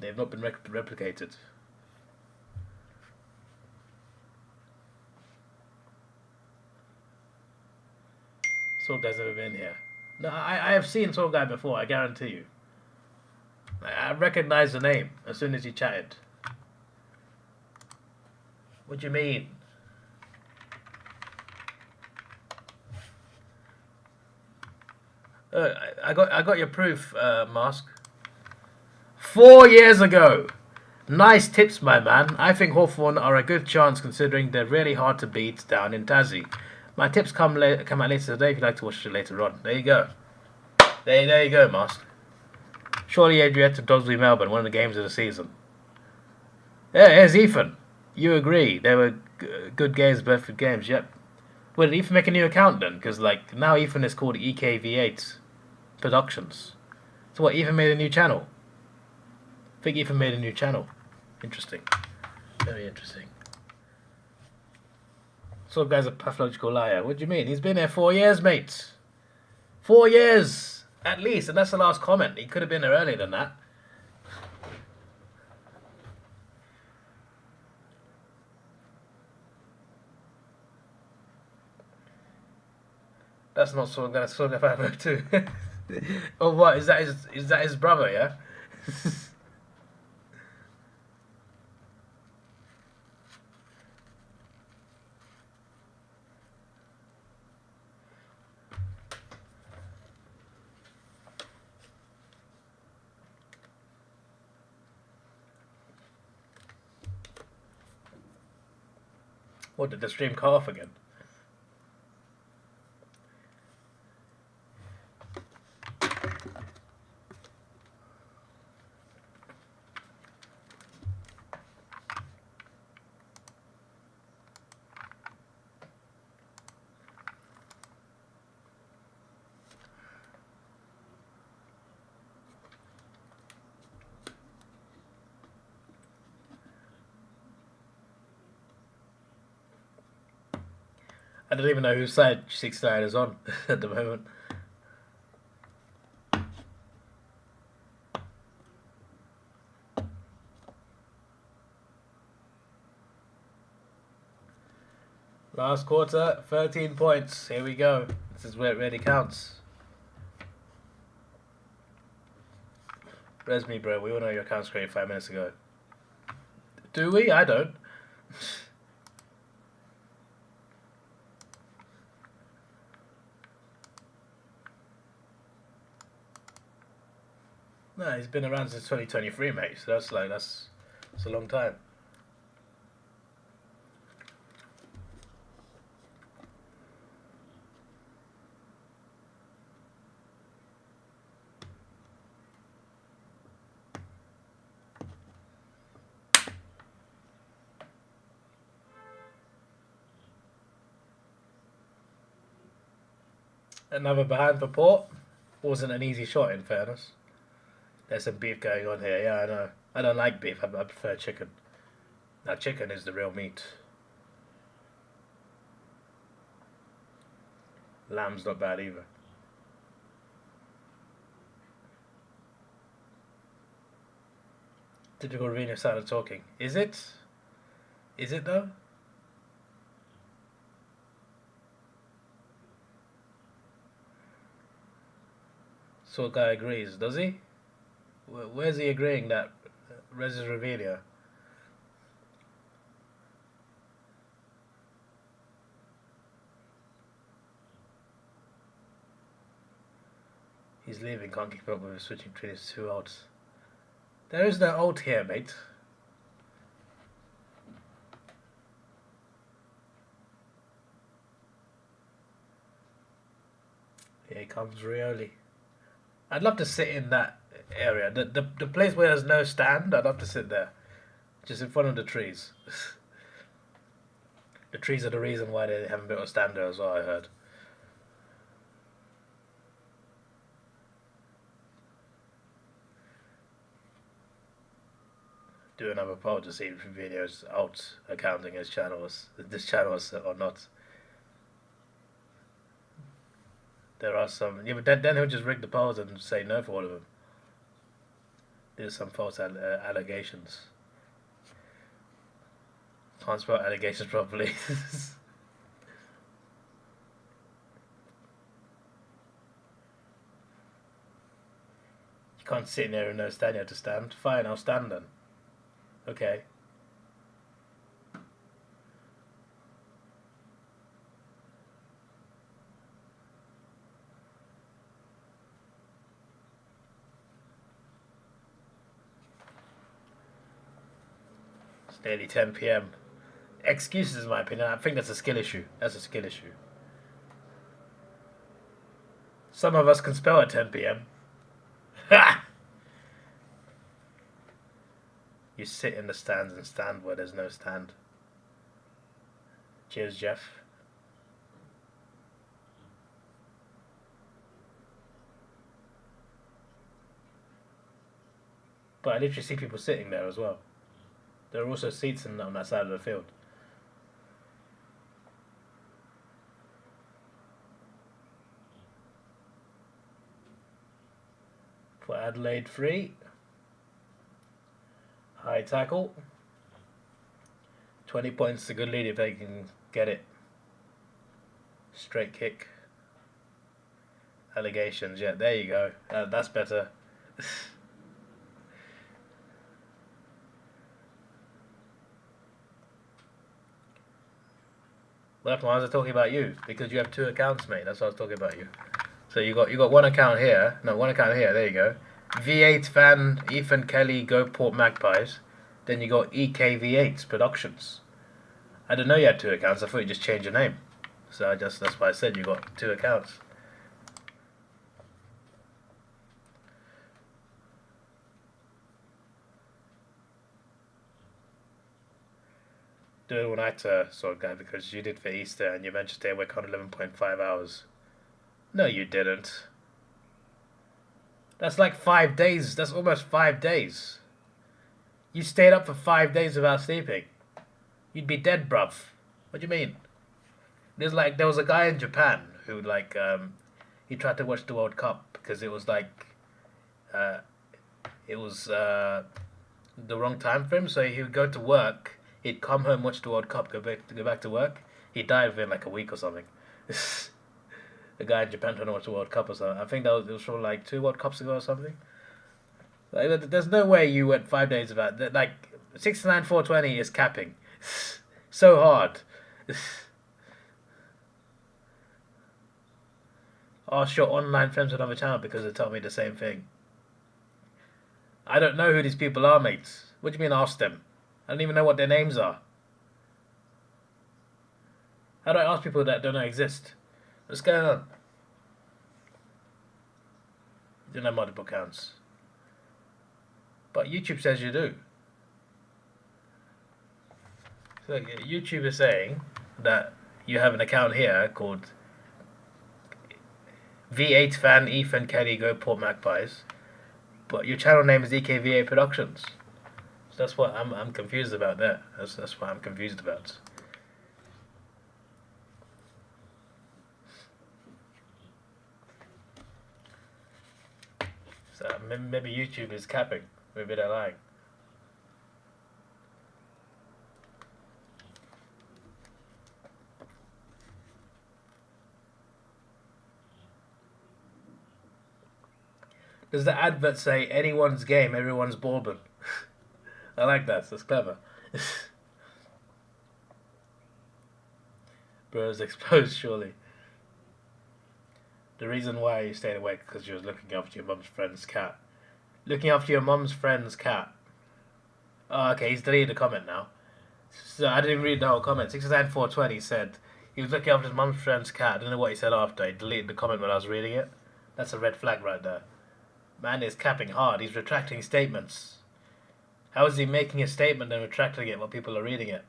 They've not been replicated. Sword Guy's never been here. No, I have seen Sword Guy before, I guarantee you. I recognized the name as soon as he chatted. What do you mean? I got your proof, Mask. 4 years ago. Nice tips, my man. I think Hawthorn are a good chance considering they're really hard to beat down in Tassie. My tips come out later today if you'd like to watch it later on. There you go. There you go, Mask. Surely Adriette to Dodsley Melbourne, one of the games of the season. Yeah, here's Ethan. You agree. They were good games, Bedford games, yep. Well, did Ethan make a new account then? Because, like, now Ethan is called EKV8 Productions. So what, Ethan made a new channel? I think Ethan made a new channel. Interesting. Very interesting. So guy's a pathological liar. What do you mean? He's been there 4 years, mate. 4 years, at least. And that's the last comment. He could have been there earlier than that. That's not Sword Guy. That's Sword Guy 502. Oh, what? Is that his brother, yeah? What, did the stream cut off again? I don't even know whose side 69 is on at the moment. Last quarter, 13 points. Here we go. This is where it really counts. Res me, bro. We all know your account's created 5 minutes ago. Do we? I don't. No, he's been around since 2023, mate. So that's a long time. Another behind for Port. Wasn't an easy shot, in fairness. There's some beef going on here. Yeah, I know. I don't like beef. I prefer chicken. Now, chicken is the real meat. Lamb's not bad either. Typical Ravina started talking. Is it? Is it though? So guy agrees, does he? Where's he agreeing that Res is Ravinia? He's leaving, can't keep up with his switching between his two alts. There is no alt here, mate. Here comes Rioli. I'd love to sit in that area. The place where there's no stand, I'd love to sit there. Just in front of the trees. The trees are the reason why they haven't built a stand there as well, I heard. Do another poll to see if videos out accounting as channels, this channels or not. There are some, yeah, but then he'll just rig the polls and say no for all of them. There's some false allegations. Can't spell allegations properly. You can't sit in there with no stand, you have to stand. Fine, I'll stand then. Okay. It's nearly 10 PM. Excuses, in my opinion. I think that's a skill issue. That's a skill issue. Some of us can spell at 10 PM. Ha! You sit in the stands and stand where there's no stand. Cheers, Jeff. But I literally see people sitting there as well. There are also seats on that side of the field. For Adelaide free. High tackle. 20 points is a good lead if they can get it. Straight kick. Allegations, yeah, there you go. That's better. Well, why was I talking about you? Because you have two accounts, mate. That's why I was talking about you. So you got one account here. No, one account here. There you go. V8 fan, Ethan Kelly, Go Port Magpies. Then you got EKV8 Productions. I didn't know you had two accounts. I thought you just changed your name. So that's why I said you got two accounts. Do it all nighter sort of guy because you did for Easter and you managed to stay awake on 11.5 hours. No, you didn't. That's like 5 days. That's almost 5 days. You stayed up for 5 days without sleeping. You'd be dead, bruv. What do you mean? There was a guy in Japan who he tried to watch the World Cup because uh, it was the wrong time for him. So he would go to work, he'd come home, watch the World Cup, go back to work. He died within like a week or something. The guy in Japan trying to watch the World Cup or something. I think it was from like 2 World Cups ago or something. Like, there's no way you went 5 days without that. Like 69 420 is capping. So hard. Ask your online friends on another channel because they tell me the same thing. I don't know who these people are, mates. What do you mean ask them? I don't even know what their names are. How do I ask people that don't know exist? What's going on? You don't have multiple accounts. But YouTube says you do. So YouTube is saying that you have an account here called V8 Fan Ethan Kelly Go Port Magpies, but your channel name is EKVA Productions. So that's what I'm confused about there. That's what I'm confused about. So maybe YouTube is capping. Maybe they're lying. Does the advert say anyone's game, everyone's bourbon? I like that. That's clever. Bros exposed, surely. The reason why you stayed awake because you was looking after your mum's friend's cat. Looking after your mum's friend's cat. Oh, okay, he's deleted the comment now. So I didn't read the whole comment. 69420 said he was looking after his mum's friend's cat. I don't know what he said after. He deleted the comment when I was reading it. That's a red flag right there. Man is capping hard. He's retracting statements. How is he making a statement and retracting it while people are reading it?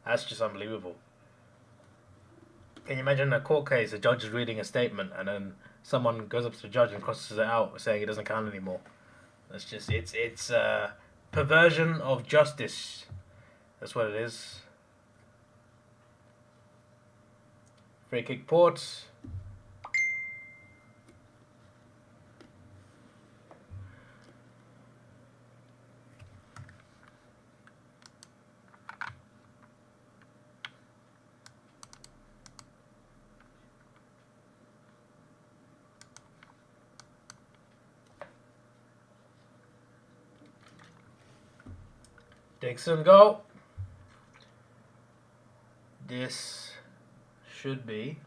That's just unbelievable. Can you imagine a court case, a judge is reading a statement and then someone goes up to the judge and crosses it out saying it doesn't count anymore? That's just, it's perversion of justice. That's what it is. Free kick ports. Dixon, go. This should be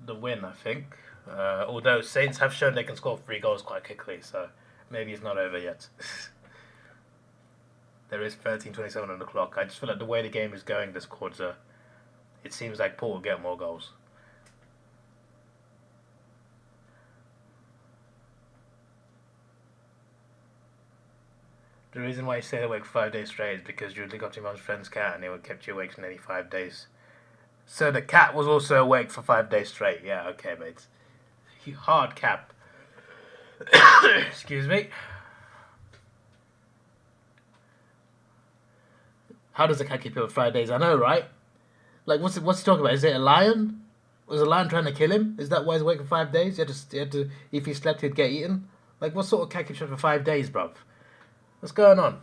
the win, I think. Although Saints have shown they can score 3 goals quite quickly, so maybe it's not over yet. There is 13:27 on the clock. I just feel like the way the game is going this quarter, it seems like Port will get more goals. The reason why you stayed awake 5 days straight is because you got your mum's friend's cat and it would kept you awake for nearly 5 days. So the cat was also awake for 5 days straight. Yeah, okay, mate. Hard cap. Excuse me. How does the cat keep up for 5 days? I know, right? Like, what's he talking about? Is it a lion? Was a lion trying to kill him? Is that why he's awake for 5 days? He had to, if he slept, he'd get eaten? Like, what sort of cat keeps up for 5 days, bruv? What's going on?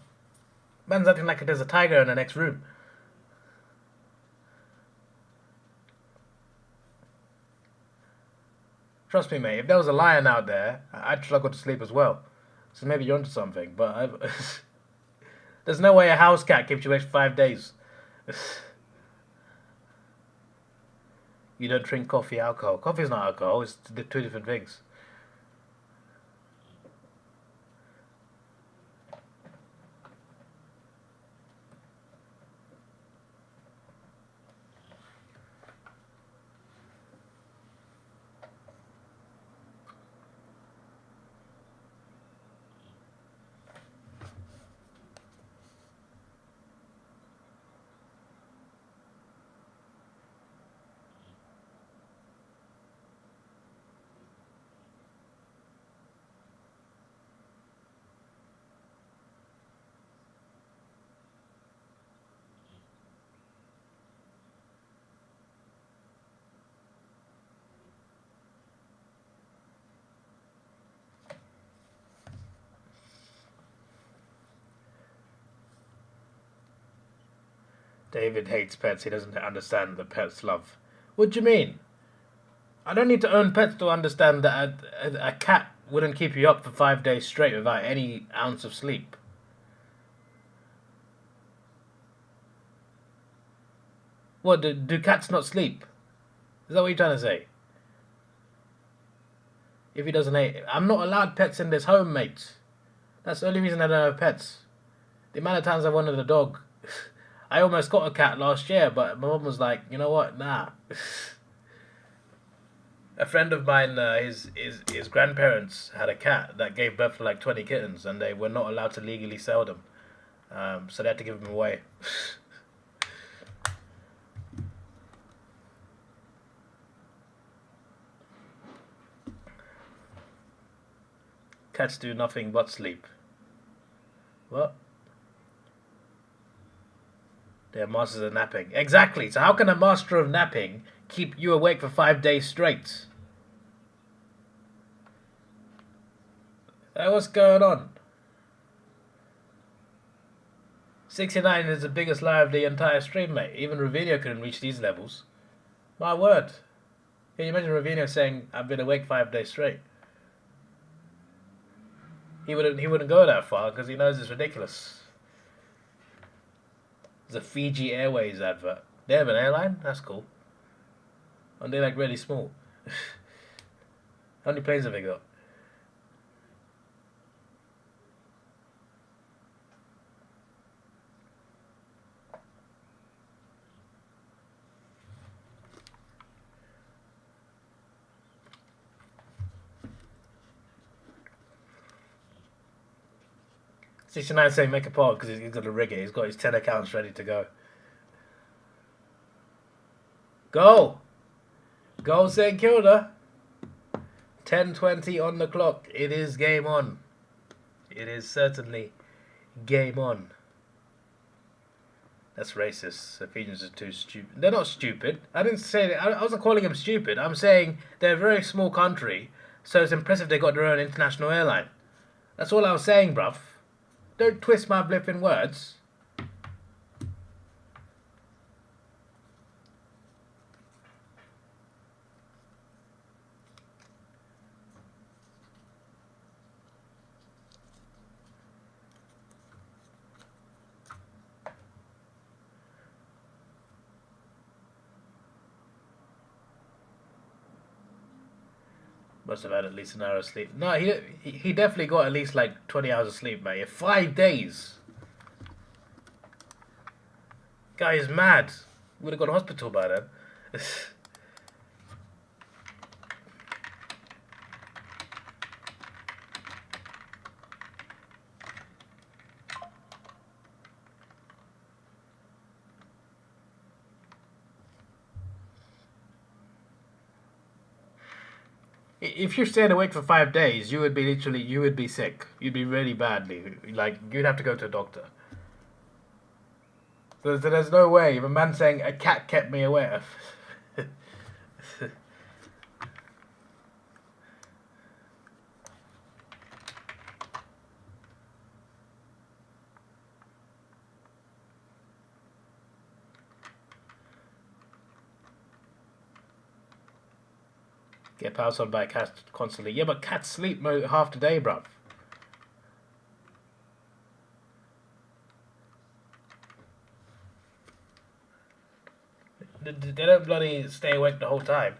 Man's acting like there's a tiger in the next room. Trust me, mate, if there was a lion out there, I'd struggle to sleep as well. So maybe you're onto something, but there's no way a house cat keeps you awake for 5 days. You don't drink coffee, alcohol. Coffee's not alcohol, it's 2 different things. David hates pets. He doesn't understand the pets love. What do you mean? I don't need to own pets to understand that a cat wouldn't keep you up for 5 days straight without any ounce of sleep. What, do cats not sleep? Is that what you're trying to say? If he doesn't hate it. I'm not allowed pets in this home, mate. That's the only reason I don't have pets. The amount of times I wanted a dog. I almost got a cat last year, but my mum was like, you know what, nah. A friend of mine, his grandparents had a cat that gave birth to like 20 kittens, and they were not allowed to legally sell them. So they had to give them away. Cats do nothing but sleep. What? They're masters of napping. Exactly. So how can a master of napping keep you awake for 5 days straight? Hey, what's going on? 69 is the biggest lie of the entire stream, mate. Even Ravinho couldn't reach these levels. My word. Can you imagine Ravinho saying, I've been awake 5 days straight? He wouldn't go that far because he knows it's ridiculous. There's a Fiji Airways advert. They have an airline? That's cool. And they're like really small. How many planes have they got? '69 saying make a pod because he's got to rig it. He's got his 10 accounts ready to go. Go! Go St Kilda! 10:20 on the clock. It is game on. It is certainly game on. That's racist. Ephesians are too stupid. They're not stupid. I didn't say that. I wasn't calling them stupid. I'm saying they're a very small country, so it's impressive they got their own international airline. That's all I was saying, bruv. Don't twist my blipping words. Must have had at least an hour of sleep. No, he definitely got at least like 20 hours of sleep, mate. 5 days. Guy is mad. Would have gone to hospital by then. If you're staying awake for 5 days, you would be sick. You'd be really badly. Like, you'd have to go to a doctor. So there's no way. If a man saying, a cat kept me awake. Get pounced on by a cat constantly. Yeah, but cats sleep half the day, bruv. They don't bloody stay awake the whole time.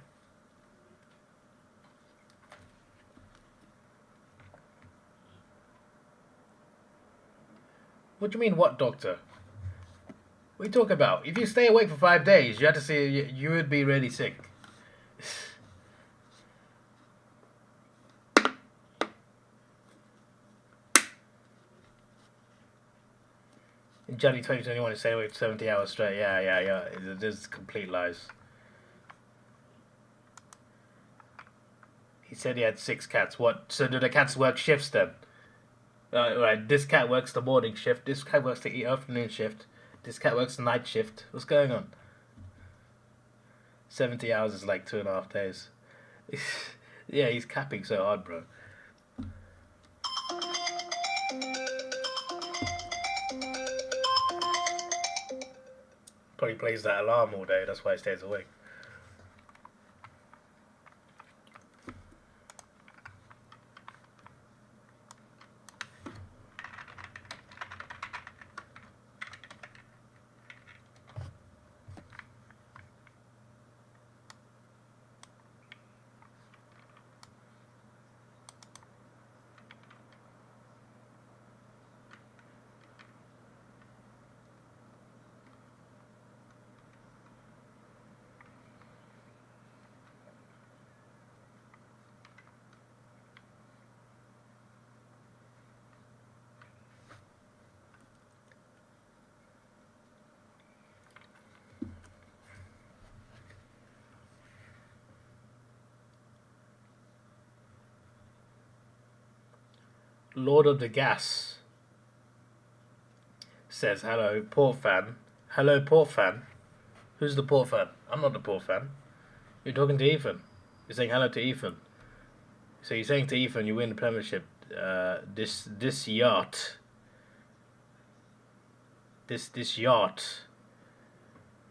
What do you mean, what doctor? What are you talking about? If you stay awake for 5 days, you have to say you would be really sick. In January 2021, he stayed awake for 70 hours straight. Yeah. There's complete lies. He said he had 6 cats. What? So do the cats work shifts then? Right, this cat works the morning shift. This cat works the afternoon shift. This cat works the night shift. What's going on? 70 hours is like 2.5 days. Yeah, he's capping so hard, bro. Probably plays that alarm all day, that's why he stays awake. Lord of the Gas says, hello, Port fan. Hello, Port fan. Who's the Port fan? I'm not the Port fan. You're talking to Ethan. You're saying hello to Ethan. So you're saying to Ethan, you win the Premiership. This yacht. This yacht.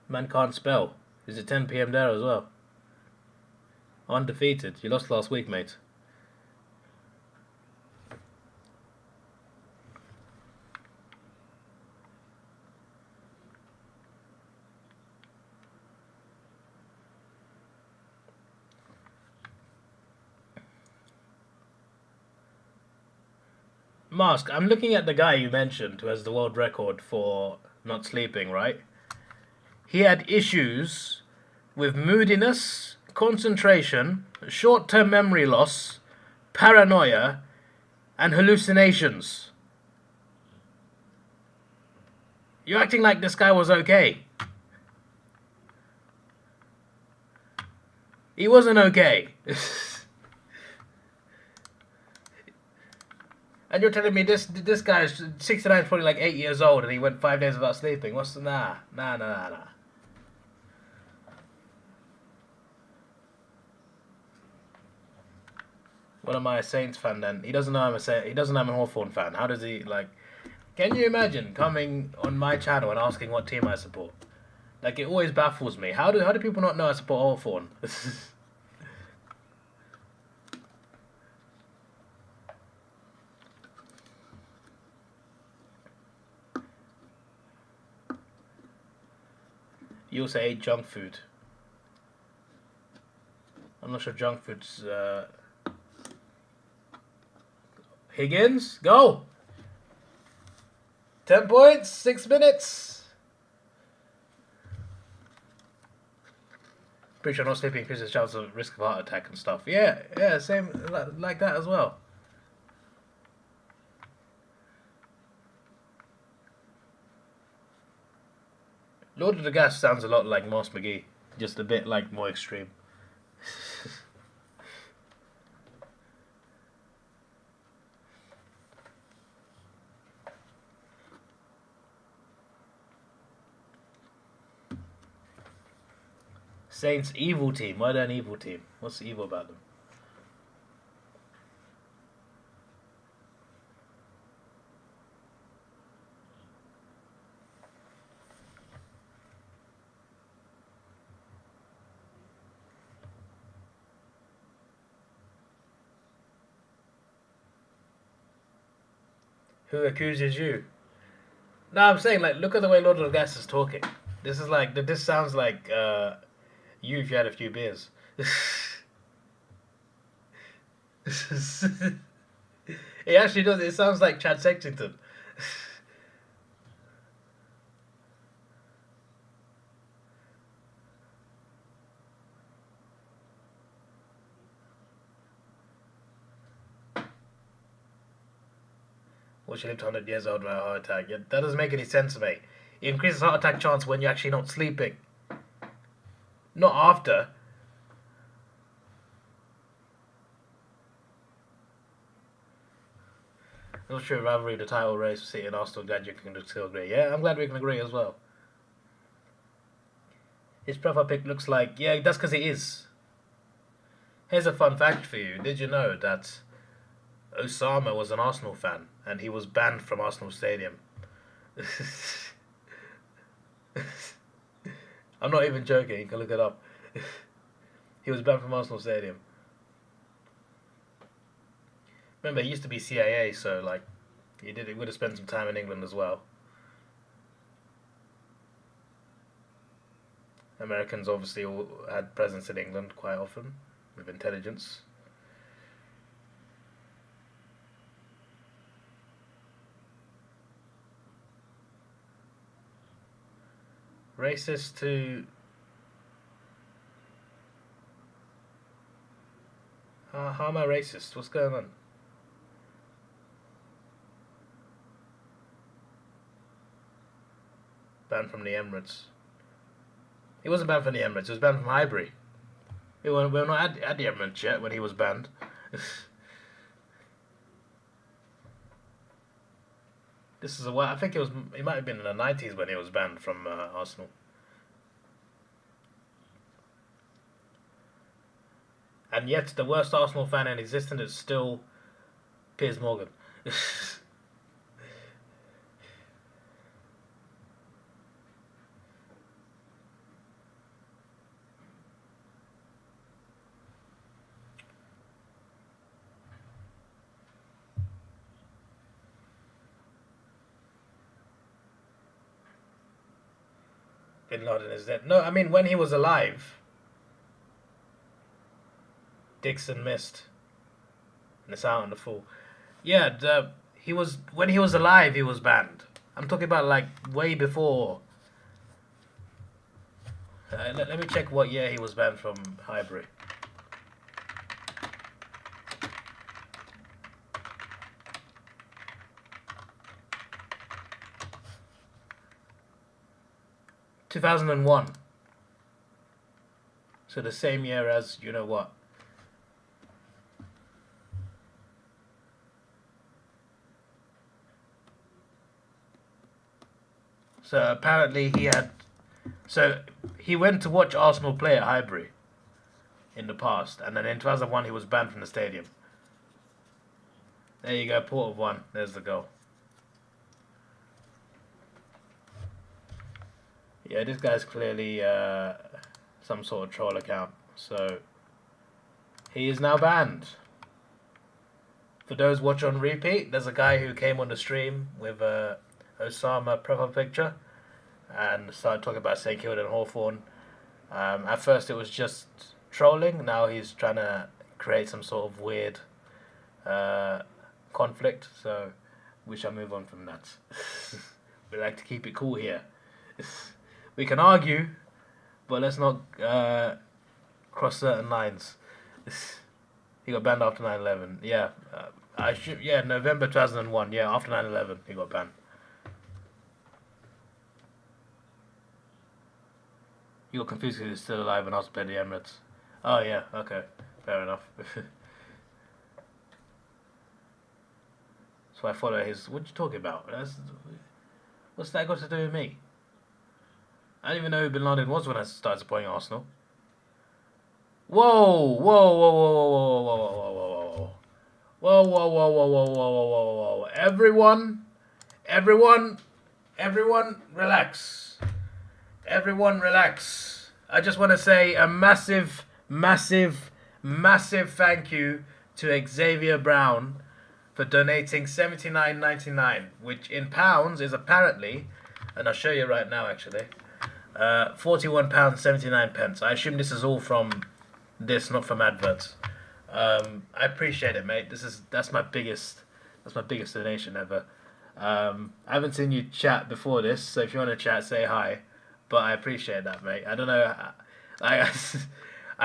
Man can't spell. Is it 10 p.m. there as well? Undefeated. You lost last week, mate. Mask, I'm looking at the guy you mentioned who has the world record for not sleeping, right? He had issues with moodiness, concentration, short-term memory loss, paranoia, and hallucinations. You're acting like this guy was okay. He wasn't okay. And you're telling me this guy's 69, probably like 8 years old, and he went 5 days without sleeping. What's the nah? What am I, a Saints fan then? He doesn't know I'm a He doesn't know I'm a Hawthorn fan. How does he like? Can you imagine coming on my channel and asking what team I support? Like, it always baffles me. How do people not know I support Hawthorn? You also ate junk food. I'm not sure junk food's... Higgins, go! 10 points, 6 minutes. Pretty sure not sleeping increases chance of risk of heart attack and stuff. Yeah, same like that as well. Lord of the Gas sounds a lot like Moss McGee, just a bit like more extreme. Saints evil team. Why they're an evil team? What's evil about them? Who accuses you? No, I'm saying, like, look at the way Lord of the Gas is talking. This is like, this sounds like you if you had a few beers. It actually does. It sounds like Chad Sexington. Or she lived 100 years old without a heart attack. Yeah, that doesn't make any sense to me. It increases heart attack chance when you're actually not sleeping. Not after. I'm not sure rivalry the title race for City and Arsenal. Glad you can still agree. Yeah, I'm glad we can agree as well. His profile pic looks like... Yeah, that's because he is. Here's a fun fact for you. Did you know that Osama was an Arsenal fan and he was banned from Arsenal Stadium? I'm not even joking. You can look it up. He was banned from Arsenal Stadium. Remember, he used to be CIA, so like, he would have spent some time in England as well. Americans obviously all had presence in England quite often with intelligence. Racist to... How am I racist? What's going on? Banned from the Emirates. He wasn't banned from the Emirates, he was banned from Highbury. We were not at the Emirates yet when he was banned. This is I think it might have been in the 90s when he was banned from Arsenal. And yet the worst Arsenal fan in existence is still Piers Morgan. Bin Laden is dead. No, I mean when he was alive, Dixon missed, and it's out on the full. Yeah, when he was alive, he was banned. I'm talking about like way before. Let me check what year he was banned from Highbury. (2001). So the same year as you know what. So apparently he went to watch Arsenal play at Highbury in the past, and then in 2001 he was banned from the stadium. There you go, Port of one. There's the goal. Yeah, this guy's clearly some sort of troll account. So he is now banned. For those watch on repeat, there's a guy who came on the stream with Osama profile picture and started talking about St Kilda and Hawthorn. At first it was just trolling, now he's trying to create some sort of weird conflict, so we shall move on from that. We like to keep it cool here. We can argue, but let's not cross certain lines. He got banned after 9/11. Yeah, November 2001. Yeah, after 9/11 he got banned. You got confused because he was still alive and also played the Emirates. Oh yeah, okay, fair enough. So I follow his. What you talking about? What's that got to do with me? I didn't even know who Bin Laden was when I started supporting Arsenal. Whoa, whoa, whoa, whoa, whoa, whoa, whoa, whoa, whoa, whoa, whoa, whoa, whoa, whoa, whoa, whoa, everyone, relax. Everyone, relax. I just want to say a massive, massive, massive thank you to Xavier Brown for donating $79.99, which in pounds is apparently, and I'll show you right now actually, £41.79. I assume this is all from this, not from adverts. I appreciate it, mate. That's my biggest donation ever. I haven't seen you chat before this, so if you want to chat, say hi. But I appreciate that, mate. I don't know, I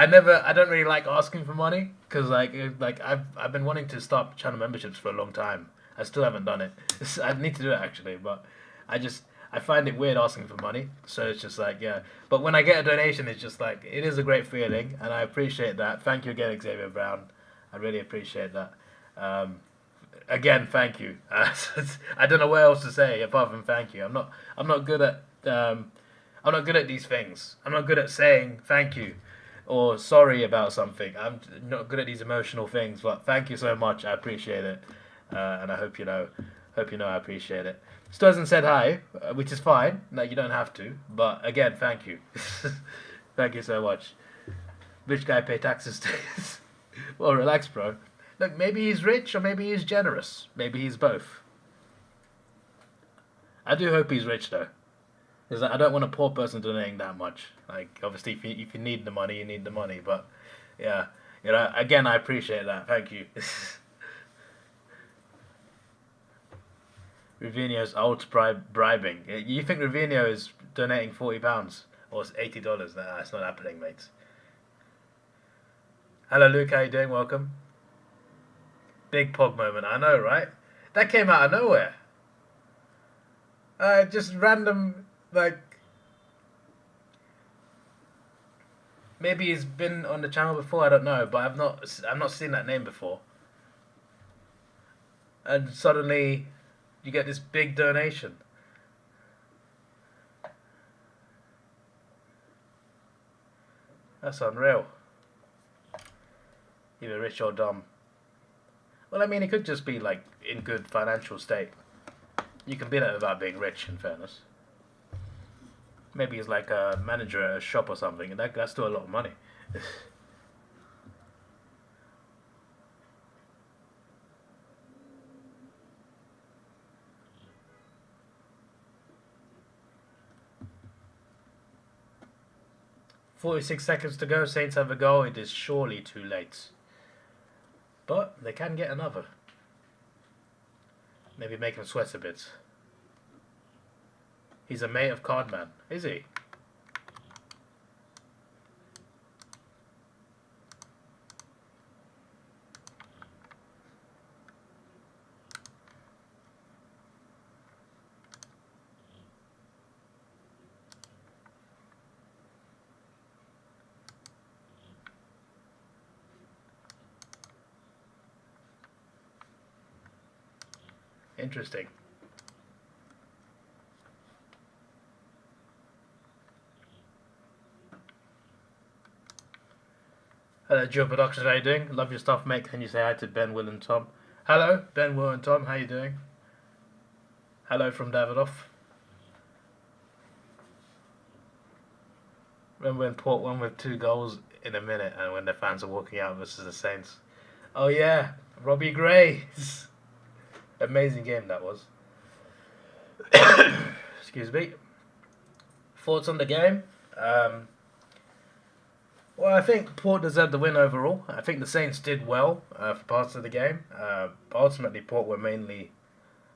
don't really like asking for money because like I've been wanting to start channel memberships for a long time. I still haven't done it. I need to do it actually, but I find it weird asking for money. So it's just like, yeah. But when I get a donation, it's just like, it is a great feeling, and I appreciate that. Thank you again, Xavier Brown. I really appreciate that. Again, thank you. I don't know what else to say apart from thank you. I'm not good at these things. I'm not good at saying thank you or sorry about something. I'm not good at these emotional things, but thank you so much. I appreciate it. And I hope you know. Hope you know I appreciate it. Still hasn't said hi, which is fine. No, you don't have to. But again, thank you. Thank you so much. Rich guy pay taxes to Well, relax, bro. Look, maybe he's rich or maybe he's generous. Maybe he's both. I do hope he's rich, though. Because I don't want a poor person donating that much. Like, obviously, if you need the money, you need the money. But, yeah. You know, again, I appreciate that. Thank you. Ravinho's alt bribing. You think Ravinho is donating £40 or $80? Nah, that's not happening, mates. Hello, Luke. How you doing? Welcome. Big Pog moment. I know, right? That came out of nowhere. Just random, like... Maybe he's been on the channel before, I don't know. But I've not seen that name before. And suddenly... you get this big donation. That's unreal. Either rich or dumb. Well, I mean, it could just be, like, in good financial state. You can be that without being rich, in fairness. Maybe he's like a manager at a shop or something, and that's still a lot of money. 46 seconds to go. Saints have a goal. It is surely too late. But they can get another. Maybe make him sweat a bit. He's a mate of Cardman, is he? Interesting. Hello, Joe Productions, how you doing? Love your stuff, mate. Can you say hi to Ben, Will, and Tom? Hello, Ben, Will, and Tom. How you doing? Hello from Davidoff. Remember when Port won with 2 goals in a minute, and when the fans are walking out versus the Saints? Oh yeah, Robbie Gray. Amazing game that was. Excuse me. Thoughts on the game? Well, I think Port deserved the win overall. I think the Saints did well for parts of the game. Ultimately, Port were mainly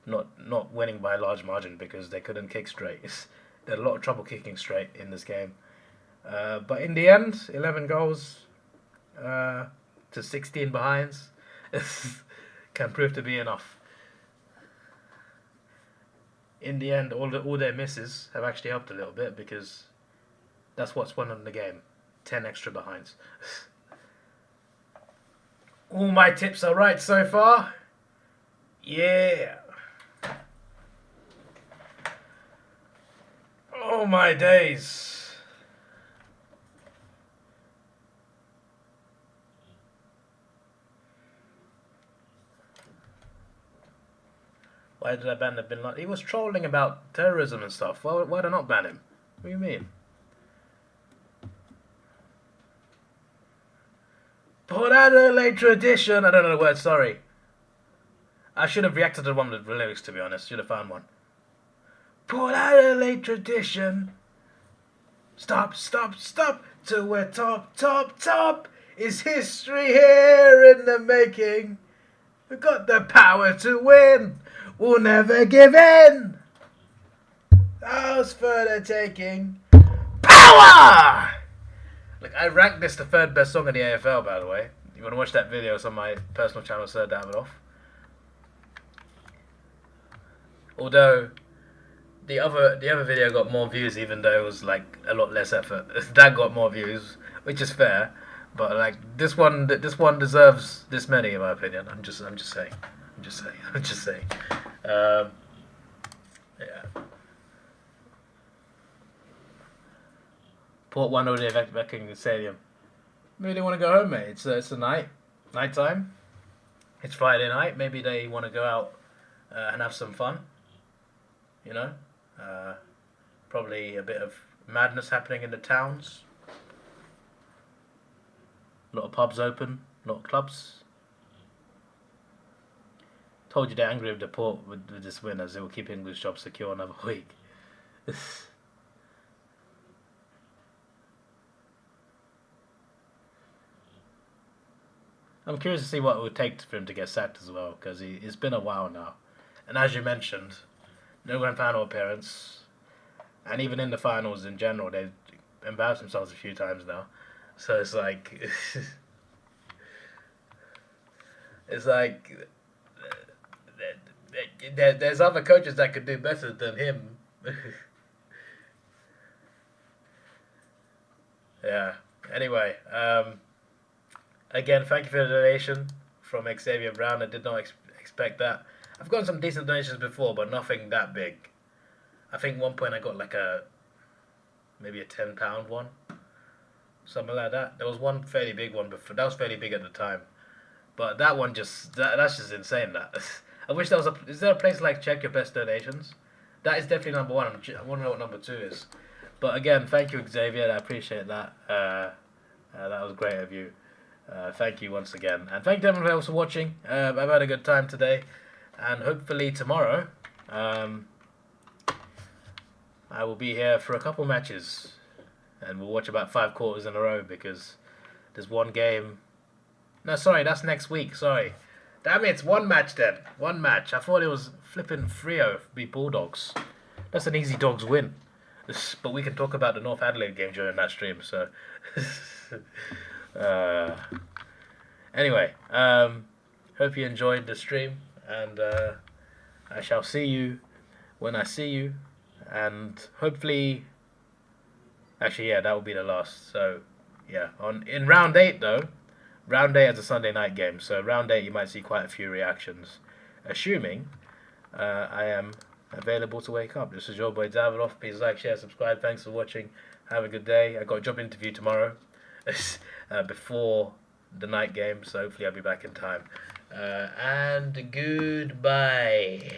not winning by a large margin because they couldn't kick straight. They had a lot of trouble kicking straight in this game. But in the end, 11 goals to 16 behinds can prove to be enough. In the end, all their misses have actually helped a little bit because that's what's won in the game. 10 extra behinds. All my tips are right so far. Yeah. Oh my days. Why did I ban the Bin Laden? He was trolling about terrorism and stuff. Why did I not ban him? What do you mean? Port Adelaide tradition. I don't know the word, sorry. I should have reacted to the one with the lyrics, to be honest. Should have found one. Port Adelaide tradition. Stop, stop, stop. Till we're top, top, top. Is history here in the making. We've got the power to win. We'll never give in. Ours for the taking. Power! Look, I ranked this the 3rd best song in the AFL, by the way. You want to watch that video? It's on my personal channel, Sir Davidoff. Although the other video got more views, even though it was like a lot less effort. That got more views, which is fair. But like this one deserves this many, in my opinion. I'm just saying. Yeah. Port 1 already evacuating the stadium. Maybe they want to go home, mate. It's a night time. It's Friday night. Maybe they want to go out and have some fun. You know, probably a bit of madness happening in the towns. A lot of pubs open, a lot of clubs. Told you they're angry with the port with this win, as they will keep English jobs secure another week. I'm curious to see what it would take for him to get sacked as well, because it's been a while now. And as you mentioned, no grand final appearance, and even in the finals in general, they've embarrassed themselves a few times now. So it's like, it's like, there's other coaches that could do better than him. Yeah. Anyway, again, thank you for the donation from Xavier Brown. I did not expect that. I've gotten some decent donations before, but nothing that big. I think one point I got like maybe a £10 one, something like that. There was one fairly big one before. That was fairly big at the time, but that one that's just insane. That I wish there was a. Is there a place like check your best donations? That is definitely number one. I want to know what number two is. But again, thank you, Xavier. I appreciate that. That was great of you. Thank you once again, and thank you to everyone else for watching. I've had a good time today, and hopefully tomorrow, I will be here for a couple matches, and we'll watch about 5 quarters in a row because there's one game. No, sorry, that's next week. Sorry, damn it, it's one match then. One match. I thought it was flipping Freo beat Bulldogs. That's an easy Dogs win. But we can talk about the North Adelaide game during that stream. So, anyway, hope you enjoyed the stream, and I shall see you when I see you, and hopefully, actually, yeah, that will be the last. So, yeah, in round 8 though, round 8 is a Sunday night game. So round 8, you might see quite a few reactions, assuming I am available to wake up. This is your boy Davidoff. Please like, share, subscribe. Thanks for watching. Have a good day. I got a job interview tomorrow before the night game, so hopefully I'll be back in time. And goodbye.